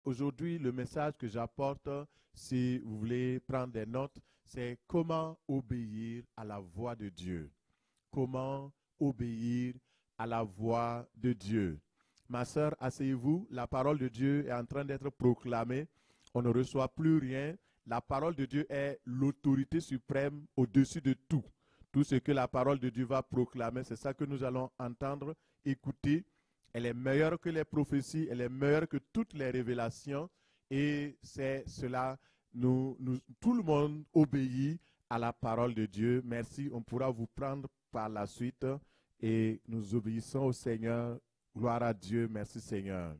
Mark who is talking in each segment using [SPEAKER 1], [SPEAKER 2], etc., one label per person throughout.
[SPEAKER 1] aujourd'hui, le message que j'apporte, si vous voulez prendre des notes, c'est comment obéir à la voix de Dieu. Comment obéir à la voix de Dieu. Ma sœur, asseyez-vous. La parole de Dieu est en train d'être proclamée. On ne reçoit plus rien. La parole de Dieu est l'autorité suprême au-dessus de tout. Tout ce que la parole de Dieu va proclamer, c'est ça que nous allons entendre, écouter. Elle est meilleure que les prophéties, elle est meilleure que toutes les révélations. Et c'est cela, tout le monde obéit à la parole de Dieu. Merci, on pourra vous prendre par la suite et nous obéissons au Seigneur. Gloire à Dieu, merci Seigneur.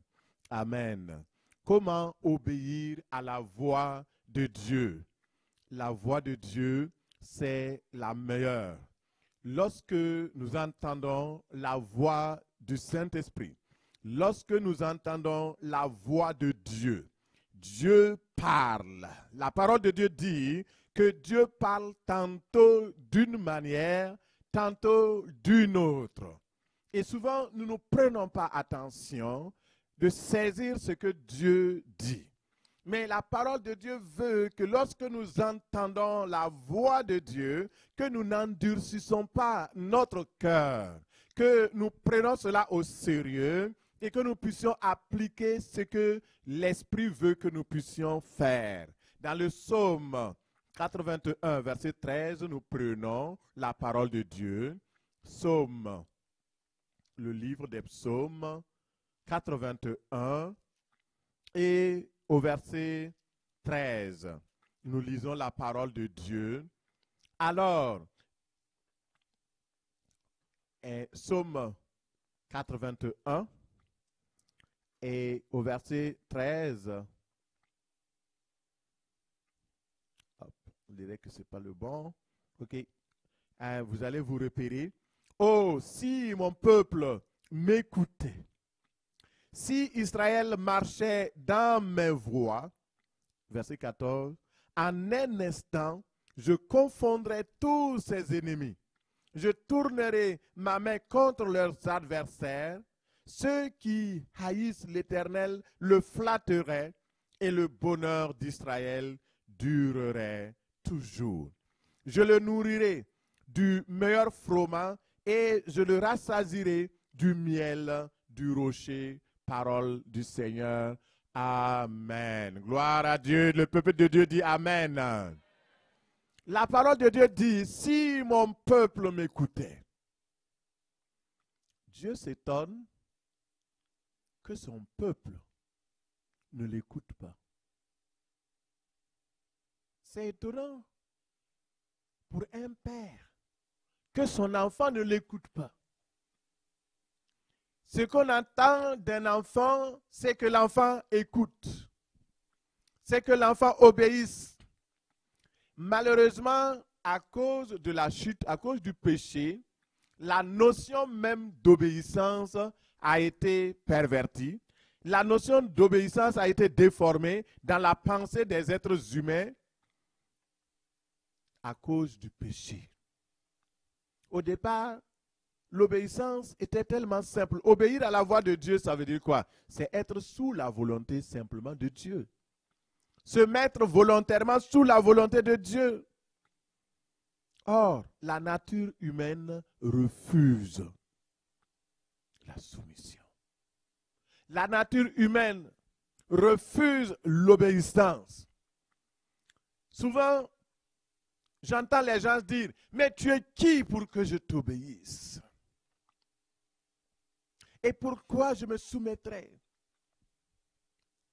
[SPEAKER 1] Amen. Comment obéir à la voix de Dieu? La voix de Dieu, c'est la meilleure. Lorsque nous entendons la voix du Saint-Esprit, lorsque nous entendons la voix de Dieu, Dieu parle. La parole de Dieu dit que Dieu parle tantôt d'une manière, tantôt d'une autre. Et souvent, nous ne prenons pas attention de saisir ce que Dieu dit. Mais la parole de Dieu veut que lorsque nous entendons la voix de Dieu, que nous n'endurcissons pas notre cœur, que nous prenons cela au sérieux et que nous puissions appliquer ce que l'Esprit veut que nous puissions faire. Dans le psaume 81, verset 13, nous prenons la parole de Dieu. Psaume, le livre des psaumes, 81, et au verset 13, nous lisons la parole de Dieu. Alors, psaume 81, et au verset 13, hop, on dirait que ce n'est pas le bon. Ok, vous allez vous repérer. Oh, si mon peuple m'écoutait, si Israël marchait dans mes voies, verset 14, en un instant, je confondrai tous ses ennemis. Je tournerai ma main contre leurs adversaires. Ceux qui haïssent l'Éternel le flatteraient et le bonheur d'Israël durerait toujours. Je le nourrirai du meilleur froment et je le rassasirai du miel du rocher. Parole du Seigneur. Amen. Gloire à Dieu. Le peuple de Dieu dit Amen. La parole de Dieu dit, si mon peuple m'écoutait, Dieu s'étonne que son peuple ne l'écoute pas. C'est étonnant pour un père que son enfant ne l'écoute pas. Ce qu'on attend d'un enfant, c'est que l'enfant écoute. C'est que l'enfant obéisse. Malheureusement, à cause de la chute, à cause du péché, la notion même d'obéissance a été pervertie. La notion d'obéissance a été déformée dans la pensée des êtres humains à cause du péché. Au départ, l'obéissance était tellement simple. Obéir à la voix de Dieu, ça veut dire quoi? C'est être sous la volonté simplement de Dieu. Se mettre volontairement sous la volonté de Dieu. Or, la nature humaine refuse la soumission. La nature humaine refuse l'obéissance. Souvent, j'entends les gens dire, mais tu es qui pour que je t'obéisse? Et pourquoi je me soumettrai?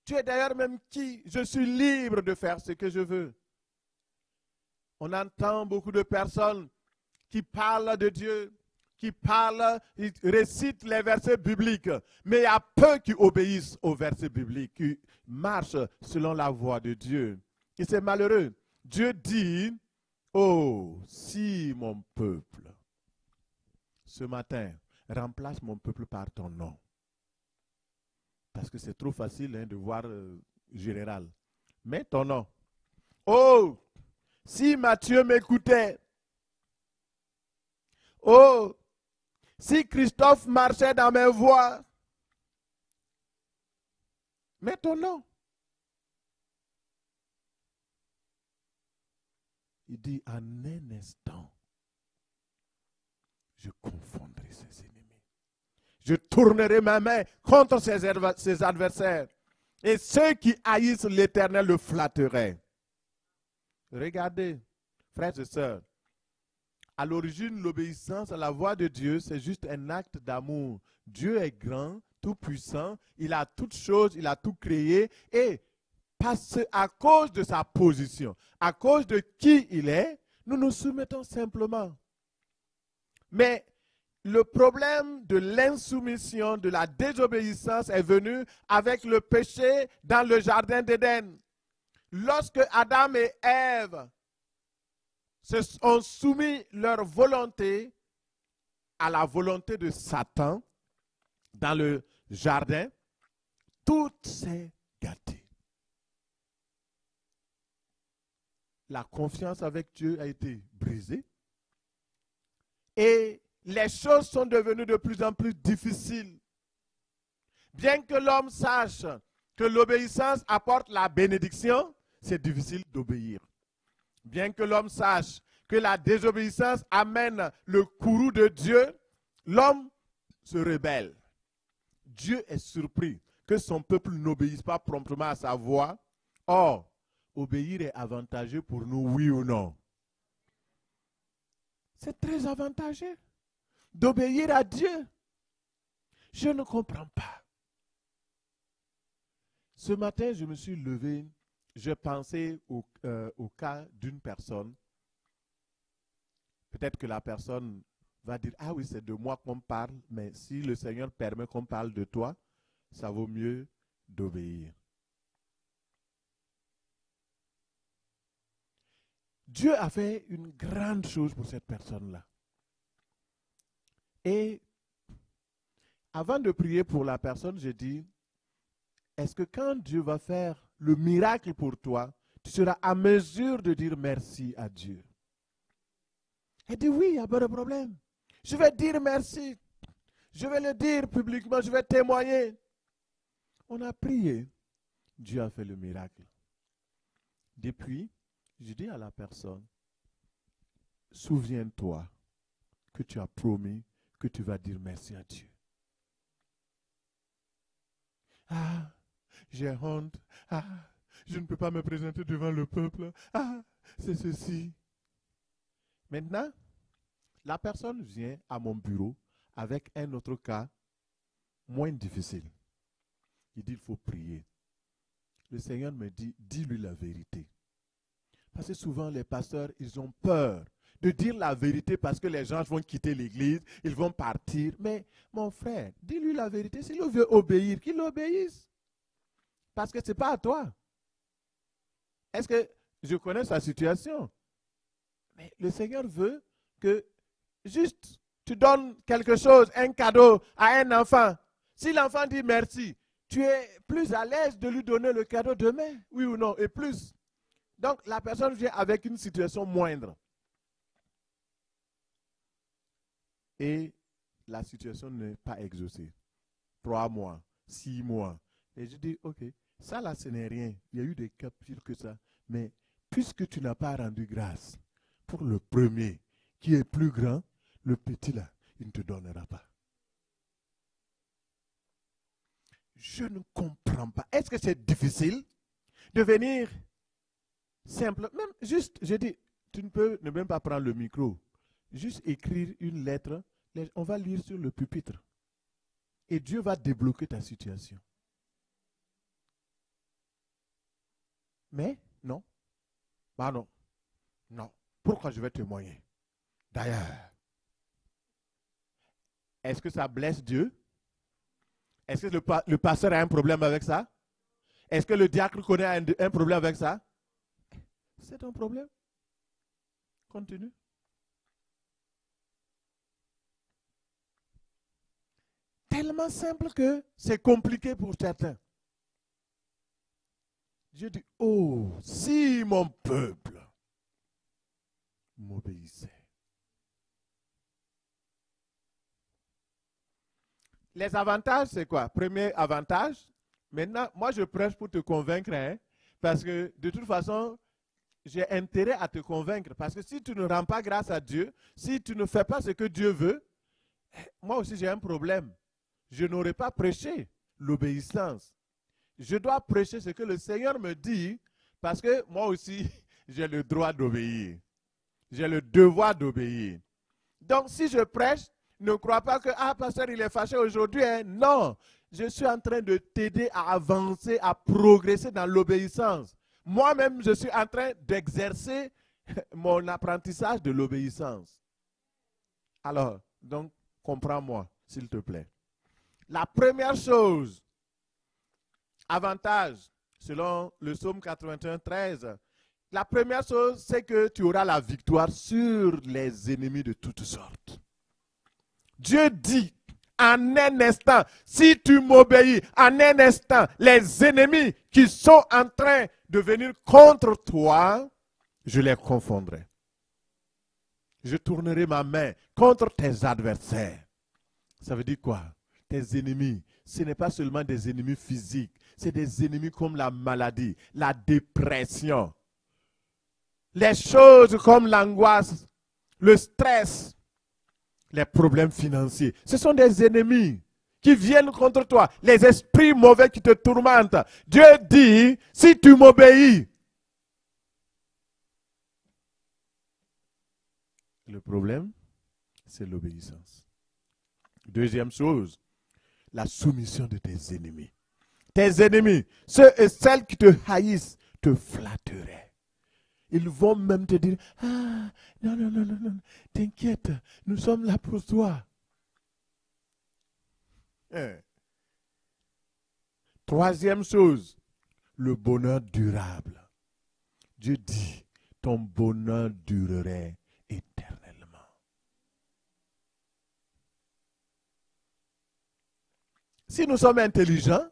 [SPEAKER 1] Tu es d'ailleurs même qui? Je suis libre de faire ce que je veux. On entend beaucoup de personnes qui parlent de Dieu, qui parlent, ils récitent les versets bibliques, mais il y a peu qui obéissent aux versets bibliques, qui marchent selon la voie de Dieu. Et c'est malheureux. Dieu dit, oh, si mon peuple, ce matin, remplace mon peuple par ton nom. Parce que c'est trop facile de voir général. Mais ton nom. Oh, si Matthieu m'écoutait. Oh, si Christophe marchait dans mes voies. Mais ton nom. Il dit, en un instant, je confondrai ses ennemis. Je tournerai ma main contre ses adversaires. Et ceux qui haïssent l'Éternel le flatteraient. Regardez, frères et sœurs, à l'origine, l'obéissance à la voix de Dieu, c'est juste un acte d'amour. Dieu est grand, tout puissant, il a toutes choses, il a tout créé, et à cause de sa position, à cause de qui il est, nous nous soumettons simplement. Mais le problème de l'insoumission, de la désobéissance est venu avec le péché dans le jardin d'Éden. Lorsque Adam et Ève ont soumis leur volonté à la volonté de Satan dans le jardin, tout s'est gâté. La confiance avec Dieu a été brisée et les choses sont devenues de plus en plus difficiles. Bien que l'homme sache que l'obéissance apporte la bénédiction, c'est difficile d'obéir. Bien que l'homme sache que la désobéissance amène le courroux de Dieu, l'homme se rebelle. Dieu est surpris que son peuple n'obéisse pas promptement à sa voix. Or, obéir est avantageux pour nous, oui ou non? C'est très avantageux d'obéir à Dieu. Je ne comprends pas. Ce matin, je me suis levé, je pensais au cas d'une personne. Peut-être que la personne va dire, ah oui, c'est de moi qu'on parle, mais si le Seigneur permet qu'on parle de toi, ça vaut mieux d'obéir. Dieu a fait une grande chose pour cette personne-là. Et avant de prier pour la personne, j'ai dit, est-ce que quand Dieu va faire le miracle pour toi, tu seras à mesure de dire merci à Dieu? Elle dit, oui, il n'y a pas de problème. Je vais dire merci. Je vais le dire publiquement, je vais témoigner. On a prié. Dieu a fait le miracle. Depuis, je dis à la personne, souviens-toi que tu as promis que tu vas dire merci à Dieu. Ah, j'ai honte. Ah, je ne peux pas me présenter devant le peuple. Ah, c'est ceci. Maintenant, la personne vient à mon bureau avec un autre cas moins difficile. Il dit, il faut prier. Le Seigneur me dit, dis-lui la vérité. Parce que souvent, les pasteurs, ils ont peur de dire la vérité parce que les gens vont quitter l'église, ils vont partir. Mais mon frère, dis-lui la vérité. S'il veut obéir, qu'il obéisse. Parce que ce n'est pas à toi. Est-ce que je connais sa situation? Mais le Seigneur veut que juste tu donnes quelque chose, un cadeau à un enfant. Si l'enfant dit merci, tu es plus à l'aise de lui donner le cadeau demain, oui ou non, et plus. Donc la personne vient avec une situation moindre. Et la situation n'est pas exaucée. 3 mois, 6 mois. Et je dis, ok, ça là ce n'est rien. Il y a eu des cas pires que ça. Mais puisque tu n'as pas rendu grâce pour le premier qui est plus grand, le petit là, il ne te donnera pas. Je ne comprends pas. Est-ce que c'est difficile de venir simple, même juste, je dis, tu ne peux ne même pas prendre le micro, juste écrire une lettre, on va lire sur le pupitre. Et Dieu va débloquer ta situation. Mais non. Bah non. Non. Pourquoi je vais témoigner? D'ailleurs, est-ce que ça blesse Dieu? Est-ce que le pasteur a un problème avec ça? Est-ce que le diacre connaît un problème avec ça? C'est un problème. Continue. Tellement simple que c'est compliqué pour certains. Dieu dit, oh, si mon peuple m'obéissait. Les avantages, c'est quoi? Premier avantage, maintenant, moi je prêche pour te convaincre, hein, parce que de toute façon, j'ai intérêt à te convaincre. Parce que si tu ne rends pas grâce à Dieu, si tu ne fais pas ce que Dieu veut, moi aussi j'ai un problème. Je n'aurais pas prêché l'obéissance. Je dois prêcher ce que le Seigneur me dit, parce que moi aussi, j'ai le droit d'obéir. J'ai le devoir d'obéir. Donc, si je prêche, ne crois pas que, ah, pasteur, il est fâché aujourd'hui. Hein. Non, je suis en train de t'aider à avancer, à progresser dans l'obéissance. Moi-même, je suis en train d'exercer mon apprentissage de l'obéissance. Alors, donc, comprends-moi, s'il te plaît. La première chose, avantage, selon le psaume 81, 13, la première chose, c'est que tu auras la victoire sur les ennemis de toutes sortes. Dieu dit, en un instant, si tu m'obéis, en un instant, les ennemis qui sont en train de venir contre toi, je les confondrai. Je tournerai ma main contre tes adversaires. Ça veut dire quoi? Tes ennemis, ce n'est pas seulement des ennemis physiques, c'est des ennemis comme la maladie, la dépression, les choses comme l'angoisse, le stress, les problèmes financiers. Ce sont des ennemis qui viennent contre toi, les esprits mauvais qui te tourmentent. Dieu dit, si tu m'obéis. Le problème, c'est l'obéissance. Deuxième chose, la soumission de tes ennemis. Tes ennemis, ceux et celles qui te haïssent, te flatteraient. Ils vont même te dire, ah, non, t'inquiète, nous sommes là pour toi. Troisième chose, le bonheur durable. Dieu dit, ton bonheur durerait éternellement. Si nous sommes intelligents,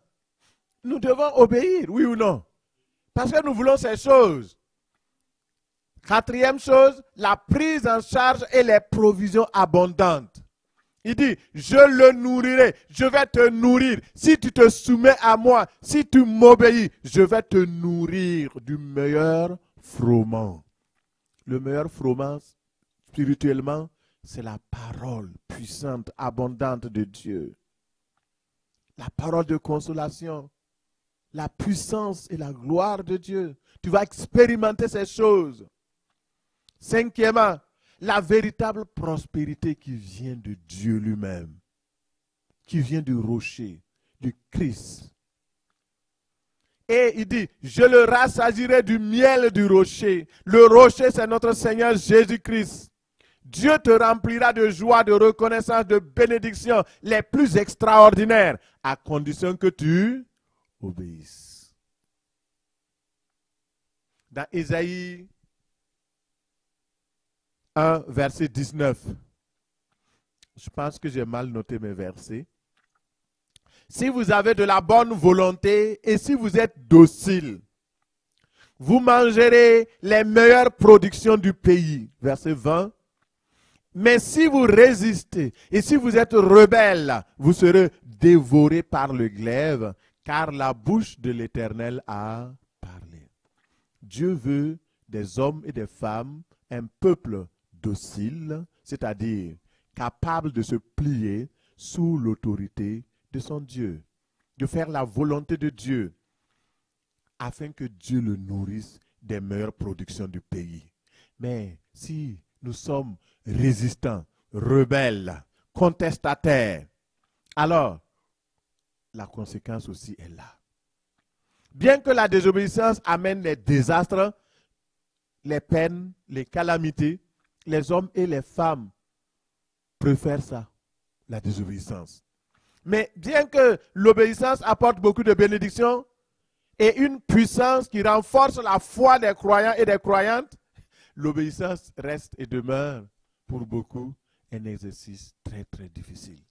[SPEAKER 1] nous devons obéir, oui ou non? Parce que nous voulons ces choses. Quatrième chose, la prise en charge et les provisions abondantes. Il dit, je le nourrirai, je vais te nourrir. Si tu te soumets à moi, si tu m'obéis, je vais te nourrir du meilleur froment. Le meilleur froment, spirituellement, c'est la parole puissante, abondante de Dieu. La parole de consolation, la puissance et la gloire de Dieu. Tu vas expérimenter ces choses. Cinquièmement, la véritable prospérité qui vient de Dieu lui-même, qui vient du rocher, du Christ. Et il dit, je le rassasirai du miel du rocher. Le rocher, c'est notre Seigneur Jésus-Christ. Dieu te remplira de joie, de reconnaissance, de bénédictions les plus extraordinaires, à condition que tu obéisses. Dans Ésaïe 1, verset 19, je pense que j'ai mal noté mes versets. Si vous avez de la bonne volonté et si vous êtes docile, vous mangerez les meilleures productions du pays. Verset 20. Mais si vous résistez et si vous êtes rebelle, vous serez dévorés par le glaive, car la bouche de l'Éternel a parlé. Dieu veut des hommes et des femmes, un peuple docile, c'est-à-dire capable de se plier sous l'autorité de son Dieu, de faire la volonté de Dieu, afin que Dieu le nourrisse des meilleures productions du pays. Mais si nous sommes résistants, rebelles, contestataires, alors la conséquence aussi est là. Bien que la désobéissance amène les désastres, les peines, les calamités, les hommes et les femmes préfèrent ça, la désobéissance. Mais bien que l'obéissance apporte beaucoup de bénédictions et une puissance qui renforce la foi des croyants et des croyantes, l'obéissance reste et demeure pour beaucoup un exercice très très difficile.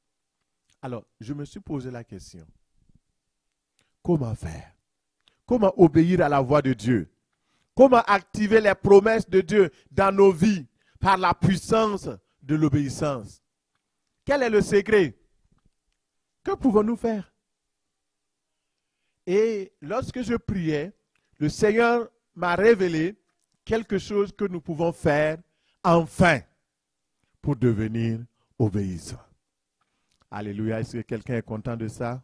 [SPEAKER 1] Alors, je me suis posé la question. Comment faire? Comment obéir à la voix de Dieu? Comment activer les promesses de Dieu dans nos vies par la puissance de l'obéissance? Quel est le secret? Que pouvons-nous faire? Et lorsque je priais, le Seigneur m'a révélé quelque chose que nous pouvons faire enfin pour devenir obéissants. Alléluia. Est-ce que quelqu'un est content de ça?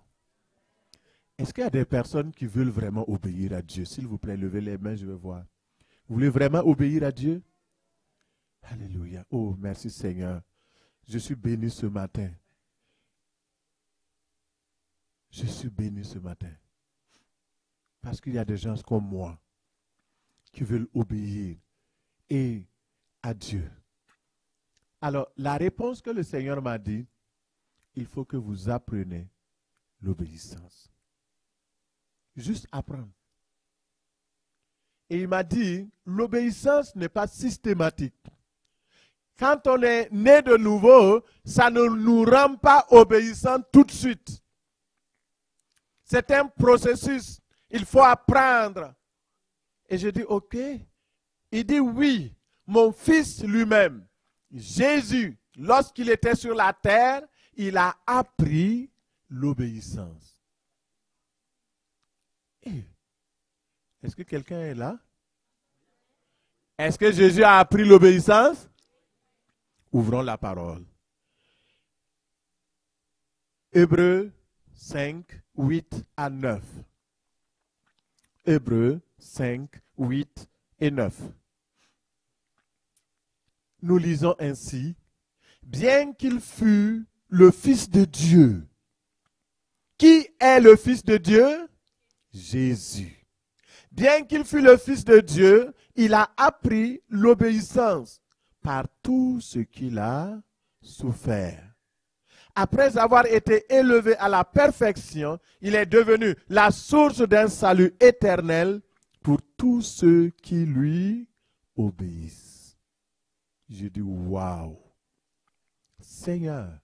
[SPEAKER 1] Est-ce qu'il y a des personnes qui veulent vraiment obéir à Dieu? S'il vous plaît, levez les mains, je vais voir. Vous voulez vraiment obéir à Dieu? Alléluia. Oh, merci Seigneur. Je suis béni ce matin. Je suis béni ce matin. Parce qu'il y a des gens comme moi qui veulent obéir et à Dieu. Alors, la réponse que le Seigneur m'a dit, il faut que vous appreniez l'obéissance. Juste apprendre. Et il m'a dit, l'obéissance n'est pas systématique. Quand on est né de nouveau, ça ne nous rend pas obéissants tout de suite. C'est un processus. Il faut apprendre. Et je dis, ok. Il dit, oui, mon fils lui-même, Jésus, lorsqu'il était sur la terre, il a appris l'obéissance. Est-ce que quelqu'un est là? Est-ce que Jésus a appris l'obéissance? Ouvrons la parole. Hébreux 5, 8 à 9. Hébreux 5, 8 et 9. Nous lisons ainsi, bien qu'il fût le Fils de Dieu. Qui est le Fils de Dieu? Jésus. Bien qu'il fût le Fils de Dieu, il a appris l'obéissance par tout ce qu'il a souffert. Après avoir été élevé à la perfection, il est devenu la source d'un salut éternel pour tous ceux qui lui obéissent. Je dis, waouh! Seigneur,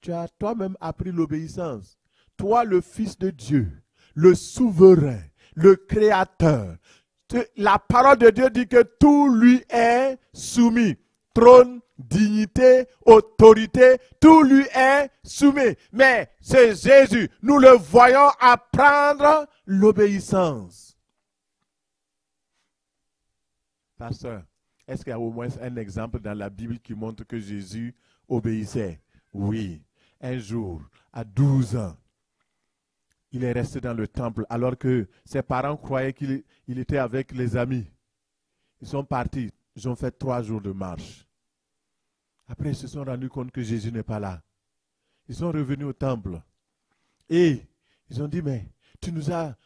[SPEAKER 1] tu as toi-même appris l'obéissance. Toi, le Fils de Dieu, le souverain, le créateur. La parole de Dieu dit que tout lui est soumis. Trône, dignité, autorité, tout lui est soumis. Mais c'est Jésus. Nous le voyons apprendre l'obéissance. Pasteur, est-ce qu'il y a au moins un exemple dans la Bible qui montre que Jésus obéissait? Oui. Un jour, à 12 ans, il est resté dans le temple alors que ses parents croyaient qu'il était avec les amis. Ils sont partis. Ils ont fait 3 jours de marche. Après, ils se sont rendus compte que Jésus n'est pas là. Ils sont revenus au temple. Et ils ont dit, mais tu nous as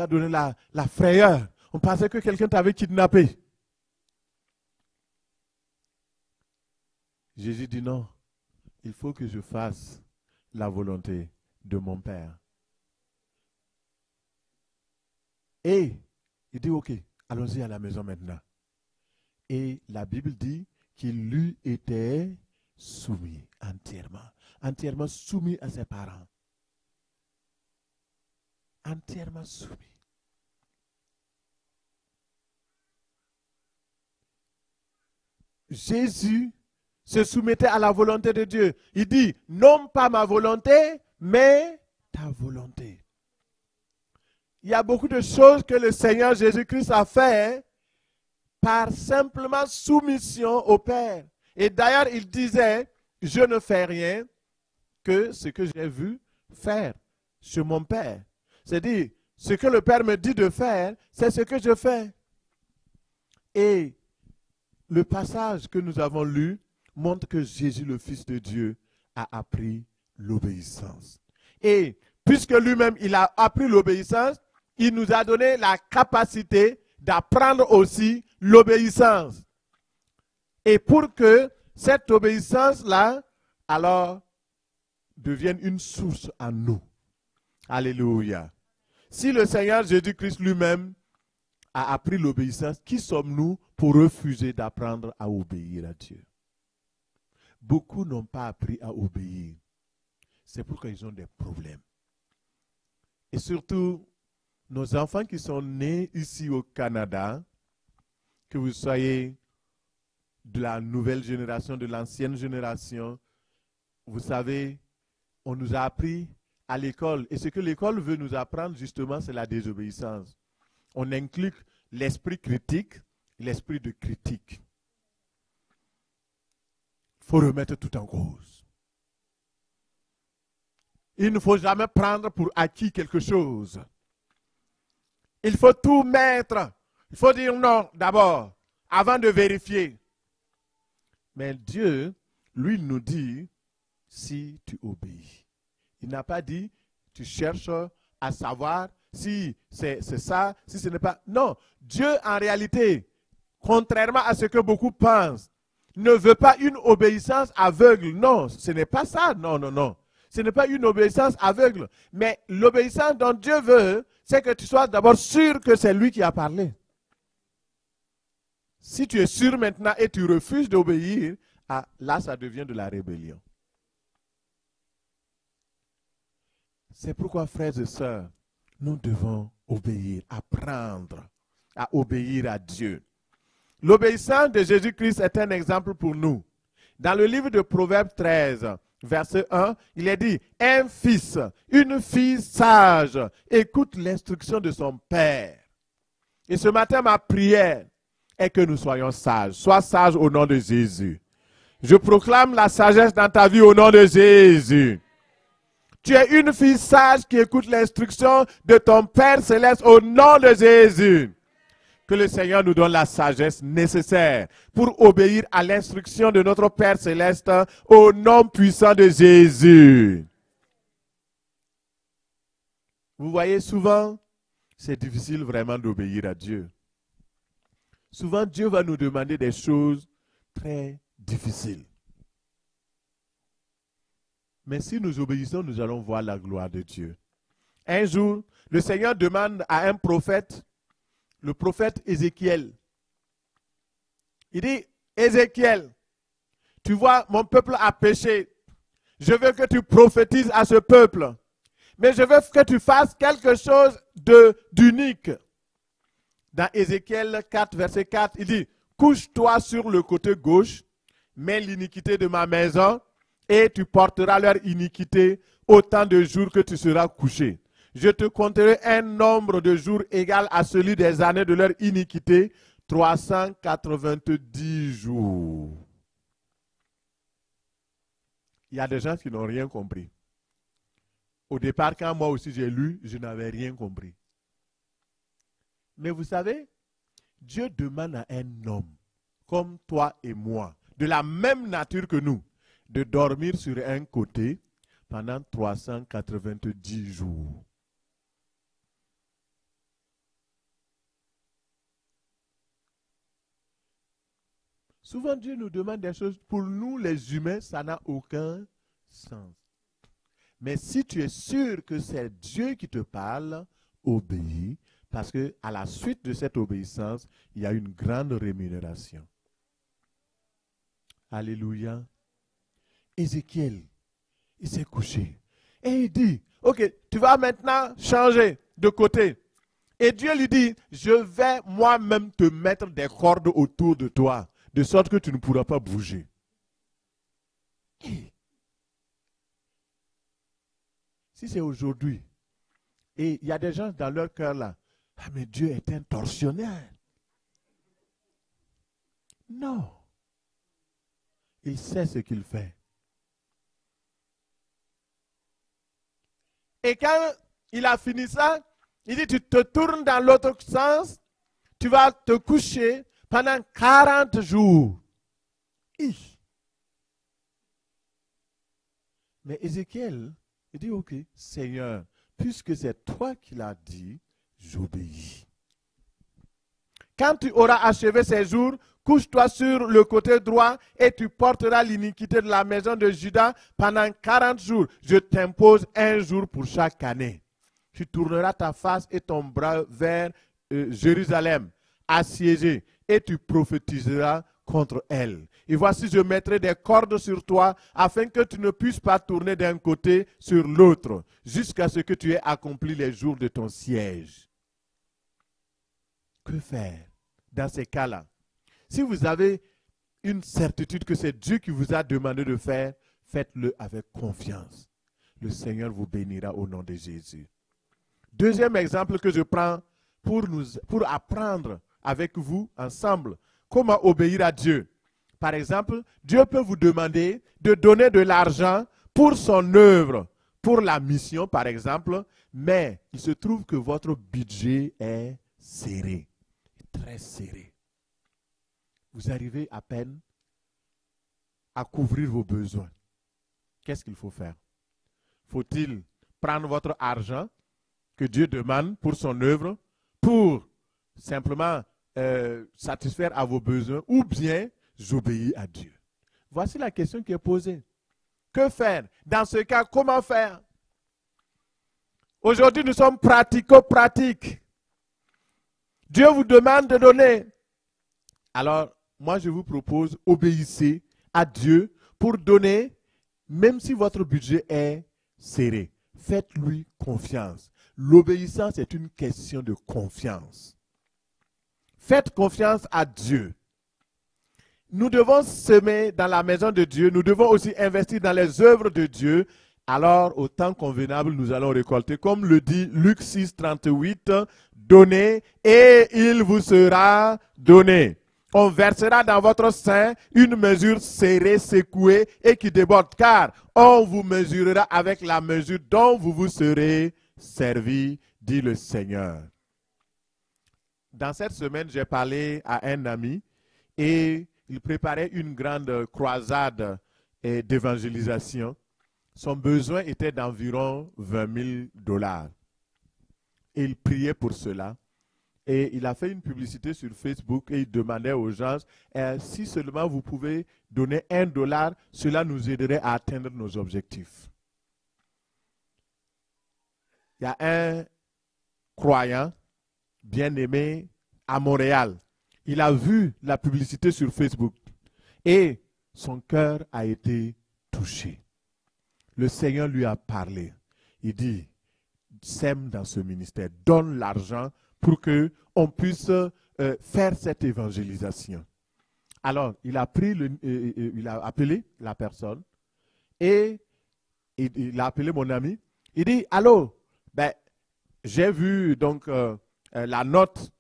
[SPEAKER 1] donné la frayeur. On pensait que quelqu'un t'avait kidnappé. Jésus dit non. Il faut que je fasse la volonté de mon Père. Et il dit, ok, allons-y à la maison maintenant. Et la Bible dit qu'il lui était soumis entièrement soumis à ses parents. Entièrement soumis. Jésus se soumettait à la volonté de Dieu. Il dit, non pas ma volonté, mais ta volonté. Il y a beaucoup de choses que le Seigneur Jésus-Christ a fait par simplement soumission au Père. Et d'ailleurs, il disait, je ne fais rien que ce que j'ai vu faire chez mon Père. C'est-à-dire, ce que le Père me dit de faire, c'est ce que je fais. Et le passage que nous avons lu montre que Jésus, le Fils de Dieu, a appris l'obéissance. Et puisque lui-même, il a appris l'obéissance, il nous a donné la capacité d'apprendre aussi l'obéissance. Et pour que cette obéissance-là, alors, devienne une source en nous. Alléluia. Si le Seigneur Jésus-Christ lui-même a appris l'obéissance, qui sommes-nous pour refuser d'apprendre à obéir à Dieu? Beaucoup n'ont pas appris à obéir. C'est pourquoi ils ont des problèmes. Et surtout, nos enfants qui sont nés ici au Canada, que vous soyez de la nouvelle génération, de l'ancienne génération, vous savez, on nous a appris à l'école. Et ce que l'école veut nous apprendre, justement, c'est la désobéissance. On inculque l'esprit critique, l'esprit de critique. Il faut remettre tout en cause. Il ne faut jamais prendre pour acquis quelque chose. Il faut tout mettre. Il faut dire non d'abord, avant de vérifier. Mais Dieu, lui, nous dit, si tu obéis. Il n'a pas dit, tu cherches à savoir si c'est ça, si ce n'est pas. Non, Dieu, en réalité, contrairement à ce que beaucoup pensent, ne veut pas une obéissance aveugle. Non, ce n'est pas ça. Non, non, non. Ce n'est pas une obéissance aveugle. Mais l'obéissance dont Dieu veut, c'est que tu sois d'abord sûr que c'est lui qui a parlé. Si tu es sûr maintenant et tu refuses d'obéir, ah, là, ça devient de la rébellion. C'est pourquoi, frères et sœurs, nous devons obéir, apprendre à obéir à Dieu. L'obéissance de Jésus-Christ est un exemple pour nous. Dans le livre de Proverbes 13, verset 1, il est dit, un fils, une fille sage, écoute l'instruction de son père. Et ce matin, ma prière est que nous soyons sages. Sois sage au nom de Jésus. Je proclame la sagesse dans ta vie au nom de Jésus. Tu es une fille sage qui écoute l'instruction de ton Père céleste au nom de Jésus. Que le Seigneur nous donne la sagesse nécessaire pour obéir à l'instruction de notre Père céleste au nom puissant de Jésus. Vous voyez, souvent, c'est difficile vraiment d'obéir à Dieu. Souvent, Dieu va nous demander des choses très difficiles. Mais si nous obéissons, nous allons voir la gloire de Dieu. Un jour, le Seigneur demande à un prophète, le prophète Ézéchiel. Il dit, Ézéchiel, tu vois, mon peuple a péché. Je veux que tu prophétises à ce peuple. Mais je veux que tu fasses quelque chose d'unique. Dans Ézéchiel 4, verset 4, il dit, couche-toi sur le côté gauche, mets l'iniquité de ma maison, et tu porteras leur iniquité autant de jours que tu seras couché. Je te compterai un nombre de jours égal à celui des années de leur iniquité, 390 jours. Il y a des gens qui n'ont rien compris. Au départ, quand moi aussi j'ai lu, je n'avais rien compris. Mais vous savez, Dieu demande à un homme, comme toi et moi, de la même nature que nous, de dormir sur un côté pendant 390 jours. Souvent, Dieu nous demande des choses. Pour nous, les humains, ça n'a aucun sens. Mais si tu es sûr que c'est Dieu qui te parle, obéis, parce qu'à la suite de cette obéissance, il y a une grande rémunération. Alléluia. Ézéchiel, il s'est couché. Et il dit, ok, tu vas maintenant changer de côté. Et Dieu lui dit, je vais moi-même te mettre des cordes autour de toi, de sorte que tu ne pourras pas bouger. Si c'est aujourd'hui, et il y a des gens dans leur cœur là, ah mais Dieu est un tortionnaire. Non. Il sait ce qu'il fait. Et quand il a fini ça, il dit, tu te tournes dans l'autre sens, tu vas te coucher pendant 40 jours. Mais Ézéchiel, il dit, ok, Seigneur, puisque c'est toi qui l'as dit, j'obéis. Quand tu auras achevé ces jours, couche-toi sur le côté droit et tu porteras l'iniquité de la maison de Juda pendant 40 jours. Je t'impose un jour pour chaque année. Tu tourneras ta face et ton bras vers Jérusalem, assiégée, et tu prophétiseras contre elle. Et voici, je mettrai des cordes sur toi afin que tu ne puisses pas tourner d'un côté sur l'autre, jusqu'à ce que tu aies accompli les jours de ton siège. Que faire dans ces cas-là? Si vous avez une certitude que c'est Dieu qui vous a demandé de faire, faites-le avec confiance. Le Seigneur vous bénira au nom de Jésus. Deuxième exemple que je prends pour apprendre avec vous ensemble comment obéir à Dieu. Par exemple, Dieu peut vous demander de donner de l'argent pour son œuvre, pour la mission par exemple, mais il se trouve que votre budget est serré, très serré. Vous arrivez à peine à couvrir vos besoins. Qu'est-ce qu'il faut faire? Faut-il prendre votre argent que Dieu demande pour son œuvre pour simplement satisfaire à vos besoins ou bien j'obéis à Dieu? Voici la question qui est posée. Que faire? Dans ce cas, comment faire? Aujourd'hui, nous sommes pratico-pratiques. Dieu vous demande de donner. Alors, moi, je vous propose, obéissez à Dieu pour donner, même si votre budget est serré. Faites-lui confiance. L'obéissance est une question de confiance. Faites confiance à Dieu. Nous devons semer dans la maison de Dieu. Nous devons aussi investir dans les œuvres de Dieu. Alors, au temps convenable, nous allons récolter. Comme le dit Luc 6, 38, donnez et il vous sera donné. On versera dans votre sein une mesure serrée, secouée et qui déborde, car on vous mesurera avec la mesure dont vous vous serez servi, dit le Seigneur. Dans cette semaine, j'ai parlé à un ami et il préparait une grande croisade d'évangélisation. Son besoin était d'environ 20 000 $. Et il priait pour cela. Et il a fait une publicité sur Facebook et il demandait aux gens, si seulement vous pouvez donner $1, cela nous aiderait à atteindre nos objectifs. Il y a un croyant bien-aimé à Montréal. Il a vu la publicité sur Facebook et son cœur a été touché. Le Seigneur lui a parlé. Il dit, sème dans ce ministère, donne l'argent pour qu'on puisse faire cette évangélisation. Alors, il a appelé la personne et il a appelé mon ami. Il dit, allô, j'ai vu donc la note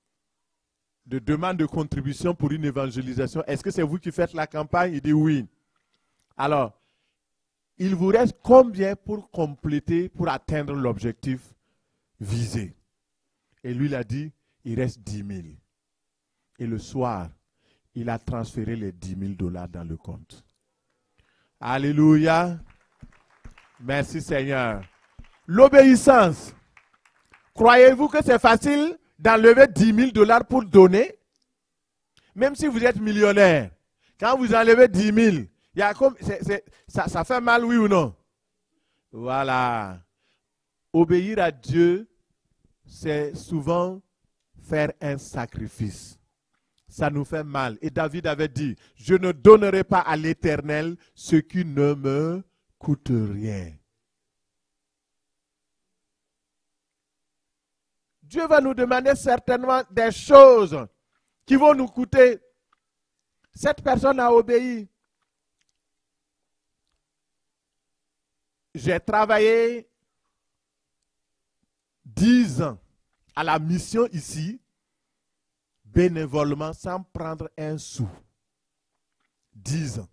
[SPEAKER 1] de demande de contribution pour une évangélisation. Est-ce que c'est vous qui faites la campagne? Il dit oui. Alors, il vous reste combien pour compléter, pour atteindre l'objectif visé? Et lui, il a dit, il reste 10 000. Et le soir, il a transféré les 10 000 $ dans le compte. Alléluia. Merci Seigneur. L'obéissance. Croyez-vous que c'est facile d'enlever 10 000 $ pour donner? Même si vous êtes millionnaire, quand vous enlevez 10 000, il y a comme, ça fait mal, oui ou non? Voilà. Obéir à Dieu, c'est souvent faire un sacrifice. Ça nous fait mal. Et David avait dit, je ne donnerai pas à l'Éternel ce qui ne me coûte rien. Dieu va nous demander certainement des choses qui vont nous coûter. Cette personne a obéi. J'ai travaillé 10 ans à la mission ici, bénévolement, sans prendre un sou. 10 ans.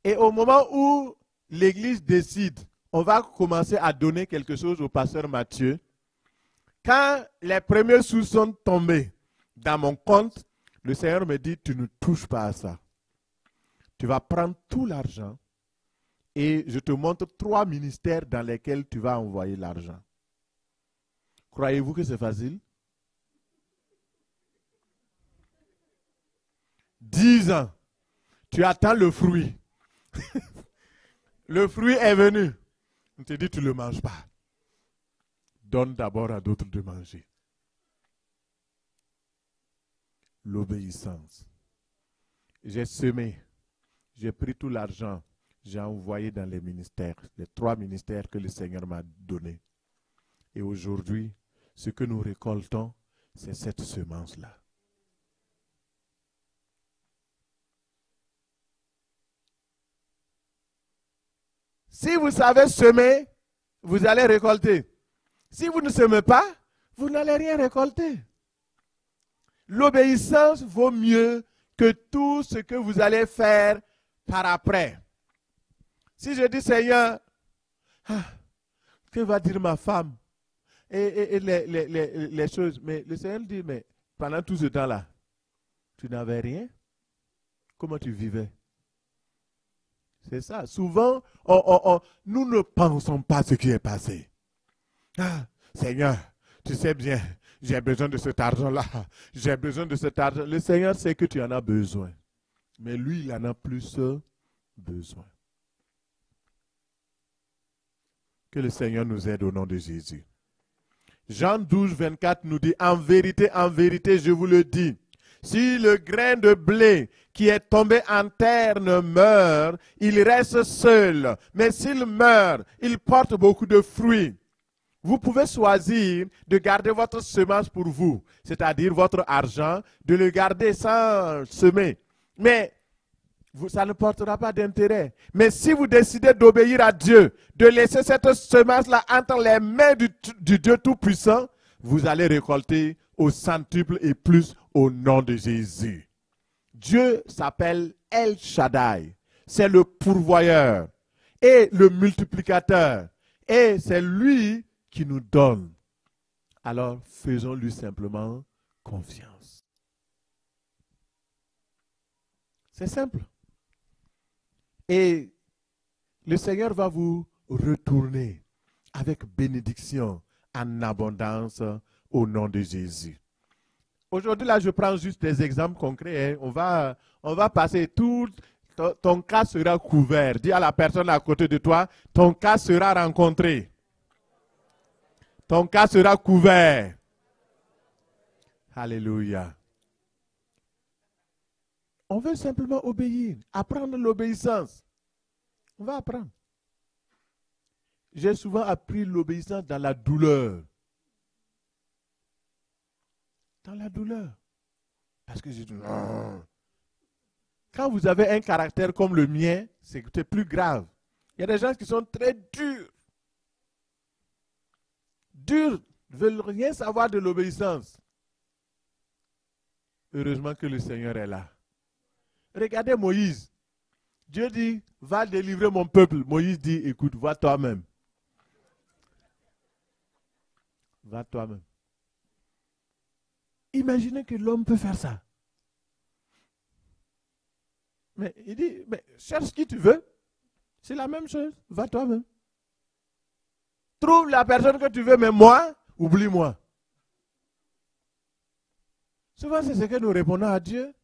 [SPEAKER 1] Et au moment où l'église décide, on va commencer à donner quelque chose au pasteur Mathieu, quand les premiers sous sont tombés dans mon compte, le Seigneur me dit, tu ne touches pas à ça. Tu vas prendre tout l'argent et je te montre 3 ministères dans lesquels tu vas envoyer l'argent. Croyez-vous que c'est facile? 10 ans. Tu attends le fruit. Le fruit est venu. On te dit, tu ne le manges pas. Donne d'abord à d'autres de manger. L'obéissance. J'ai semé. J'ai pris tout l'argent. J'ai envoyé dans les ministères. Les 3 ministères que le Seigneur m'a donnés. Et aujourd'hui, ce que nous récoltons, c'est cette semence-là. Si vous savez semer, vous allez récolter. Si vous ne semez pas, vous n'allez rien récolter. L'obéissance vaut mieux que tout ce que vous allez faire par après. Si je dis, Seigneur, que va dire ma femme et les choses, mais le Seigneur dit, mais pendant tout ce temps-là, tu n'avais rien? Comment tu vivais? C'est ça. Souvent, nous ne pensons pas ce qui est passé. Seigneur, tu sais bien, j'ai besoin de cet argent-là. J'ai besoin de cet argent. Le Seigneur sait que tu en as besoin. Mais lui, il en a plus besoin. Que le Seigneur nous aide au nom de Jésus. Jean 12, 24 nous dit, en vérité, je vous le dis, si le grain de blé qui est tombé en terre ne meurt, il reste seul. Mais s'il meurt, il porte beaucoup de fruits. Vous pouvez choisir de garder votre semence pour vous, c'est-à-dire votre argent, de le garder sans semer. Mais ça ne portera pas d'intérêt. Mais si vous décidez d'obéir à Dieu, de laisser cette semence-là entre les mains du Dieu Tout-Puissant, vous allez récolter au centuple et plus au nom de Jésus. Dieu s'appelle El Shaddai. C'est le pourvoyeur et le multiplicateur. Et c'est lui qui nous donne. Alors faisons-lui simplement confiance. C'est simple. Et le Seigneur va vous retourner avec bénédiction en abondance au nom de Jésus. Aujourd'hui, là, je prends juste des exemples concrets. Hein. On va passer tout. Ton cas sera couvert. Dis à la personne à côté de toi, ton cas sera rencontré. Ton cas sera couvert. Alléluia. On veut simplement obéir, apprendre l'obéissance. On va apprendre. J'ai souvent appris l'obéissance dans la douleur. Dans la douleur. Parce que j'ai dit non. Quand vous avez un caractère comme le mien, c'est plus grave. Il y a des gens qui sont très durs. Durs, ne veulent rien savoir de l'obéissance. Heureusement que le Seigneur est là. Regardez Moïse. Dieu dit, va délivrer mon peuple. Moïse dit, écoute, va toi-même. Va toi-même. Imaginez que l'homme peut faire ça. Mais il dit, mais cherche qui tu veux. C'est la même chose. Va toi-même. Trouve la personne que tu veux, mais moi, oublie-moi. Souvent, c'est ce que nous répondons à Dieu.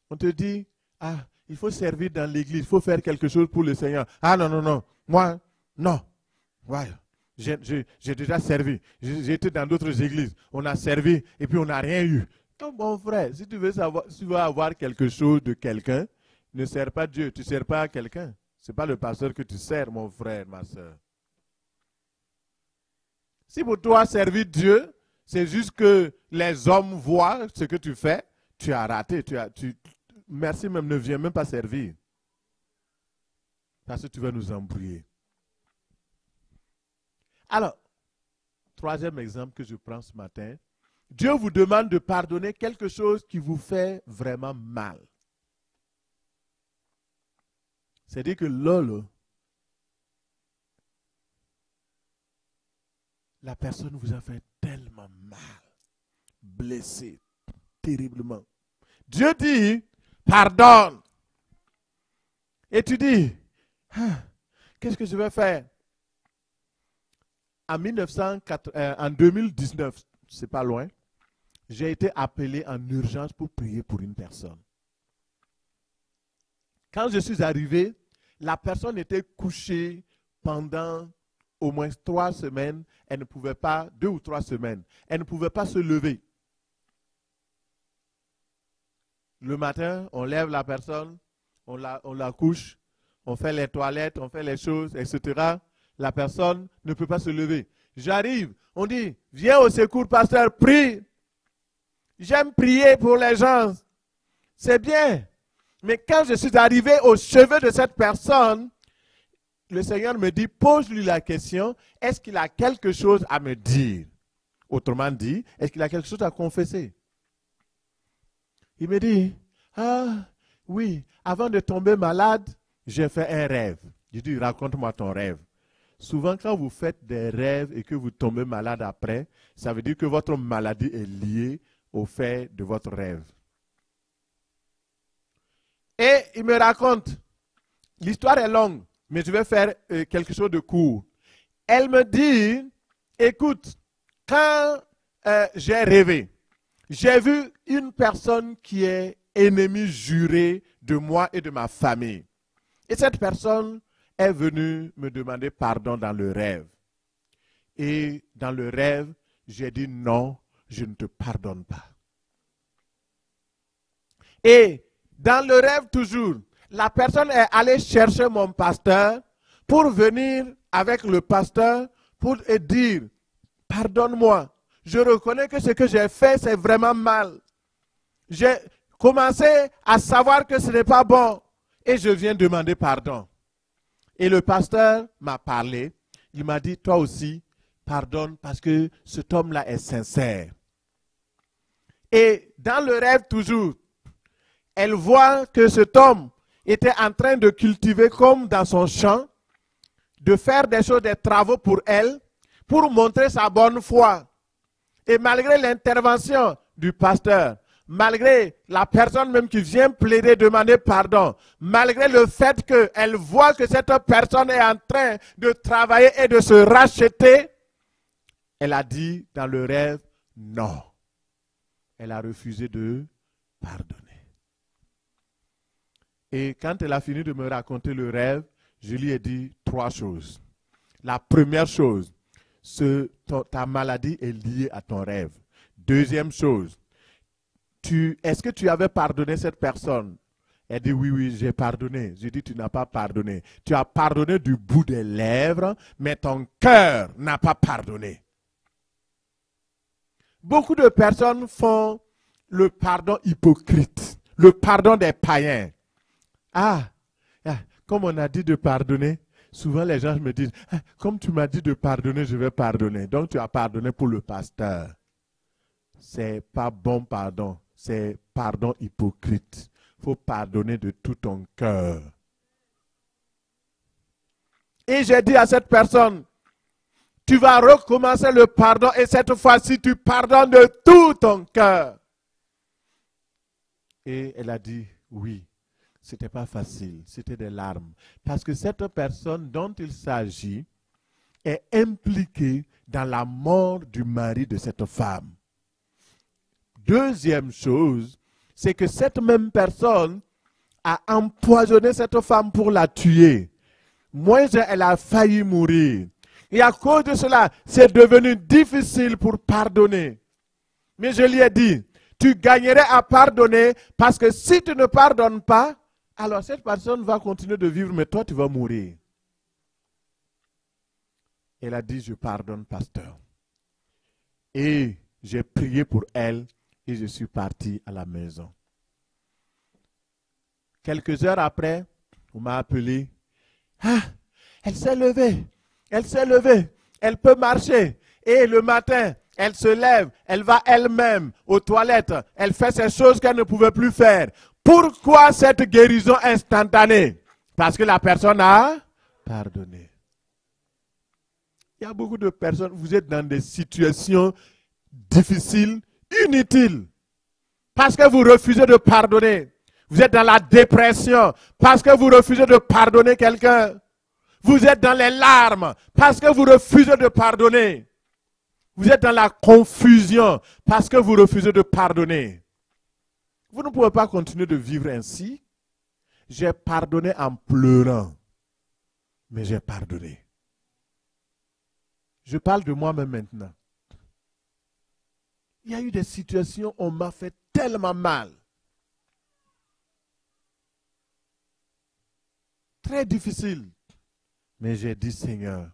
[SPEAKER 1] On te dit, il faut servir dans l'église, il faut faire quelque chose pour le Seigneur. Non, moi, non. Ouais. J'ai déjà servi. J'ai été dans d'autres églises. On a servi et puis on n'a rien eu. Non, mon frère, si tu veux savoir, si tu veux avoir quelque chose de quelqu'un, ne sers pas Dieu, tu ne sers pas à quelqu'un. Ce n'est pas le pasteur que tu sers, mon frère, ma soeur. Si pour toi, servir Dieu, c'est juste que les hommes voient ce que tu fais, tu as raté. Merci même, ne viens même pas servir. Parce que tu vas nous embrouiller. Alors, troisième exemple que je prends ce matin. Dieu vous demande de pardonner quelque chose qui vous fait vraiment mal. C'est-à-dire que là, la personne vous a fait tellement mal, blessé terriblement. Dieu dit, pardonne. Et tu dis, qu'est-ce que je vais faire? En 2019, c'est pas loin, j'ai été appelé en urgence pour prier pour une personne. Quand je suis arrivé, la personne était couchée pendant au moins 3 semaines. Elle ne pouvait pas, 2 ou 3 semaines, elle ne pouvait pas se lever. Le matin, on lève la personne, on la couche, on fait les toilettes, on fait les choses, etc. La personne ne peut pas se lever. J'arrive, on dit, viens au secours, pasteur, prie. J'aime prier pour les gens. C'est bien. Mais quand je suis arrivé au chevet de cette personne, le Seigneur me dit, pose-lui la question, est-ce qu'il a quelque chose à me dire? Autrement dit, est-ce qu'il a quelque chose à confesser? Il me dit, ah oui, avant de tomber malade, j'ai fait un rêve. Je dis, raconte-moi ton rêve. Souvent, quand vous faites des rêves et que vous tombez malade après, ça veut dire que votre maladie est liée au fait de votre rêve. Et il me raconte, l'histoire est longue, mais je vais faire quelque chose de court. Elle me dit, écoute, quand j'ai rêvé, j'ai vu une personne qui est ennemie jurée de moi et de ma famille. Et cette personne est venue me demander pardon dans le rêve. Et dans le rêve, j'ai dit non, je ne te pardonne pas. Et dans le rêve toujours, la personne est allée chercher mon pasteur pour venir avec le pasteur pour dire, pardonne-moi, je reconnais que ce que j'ai fait, c'est vraiment mal. J'ai commencé à savoir que ce n'est pas bon et je viens demander pardon. Et le pasteur m'a parlé, il m'a dit, toi aussi, pardonne parce que cet homme-là est sincère. Et dans le rêve toujours, elle voit que cet homme était en train de cultiver comme dans son champ, de faire des choses, des travaux pour elle, pour montrer sa bonne foi. Et malgré l'intervention du pasteur, malgré la personne même qui vient plaider, demander pardon, malgré le fait qu'elle voit que cette personne est en train de travailler et de se racheter, elle a dit dans le rêve, non. Elle a refusé de pardonner. Et quand elle a fini de me raconter le rêve, je lui ai dit 3 choses. La première chose, ta maladie est liée à ton rêve. Deuxième chose, est-ce que tu avais pardonné cette personne? Elle dit oui, j'ai pardonné. Je dis, tu n'as pas pardonné. Tu as pardonné du bout des lèvres, mais ton cœur n'a pas pardonné. Beaucoup de personnes font le pardon hypocrite, le pardon des païens. Comme on a dit de pardonner, souvent les gens me disent, comme tu m'as dit de pardonner, je vais pardonner. Donc tu as pardonné pour le pasteur. C'est pas bon pardon, c'est pardon hypocrite. Il faut pardonner de tout ton cœur. Et j'ai dit à cette personne, tu vas recommencer le pardon et cette fois-ci tu pardonnes de tout ton cœur. Et elle a dit, oui. C'était pas facile, c'était des larmes. Parce que cette personne dont il s'agit est impliquée dans la mort du mari de cette femme. Deuxième chose, c'est que cette même personne a empoisonné cette femme pour la tuer. Moins elle a failli mourir. Et à cause de cela, c'est devenu difficile pour pardonner. Mais je lui ai dit, tu gagnerais à pardonner parce que si tu ne pardonnes pas, alors cette personne va continuer de vivre, mais toi tu vas mourir. Elle a dit, je pardonne, pasteur. Et j'ai prié pour elle et je suis parti à la maison. Quelques heures après, on m'a appelé. Elle s'est levée. Elle s'est levée. Elle peut marcher. Et le matin, elle se lève. Elle va elle-même aux toilettes. Elle fait ces choses qu'elle ne pouvait plus faire. Pourquoi cette guérison instantanée? Parce que la personne a pardonné. Il y a beaucoup de personnes, vous êtes dans des situations difficiles, inutiles, parce que vous refusez de pardonner. Vous êtes dans la dépression, parce que vous refusez de pardonner quelqu'un. Vous êtes dans les larmes, parce que vous refusez de pardonner. Vous êtes dans la confusion, parce que vous refusez de pardonner. Vous ne pouvez pas continuer de vivre ainsi. J'ai pardonné en pleurant, mais j'ai pardonné. Je parle de moi-même maintenant. Il y a eu des situations où on m'a fait tellement mal. Très difficile. Mais j'ai dit, Seigneur,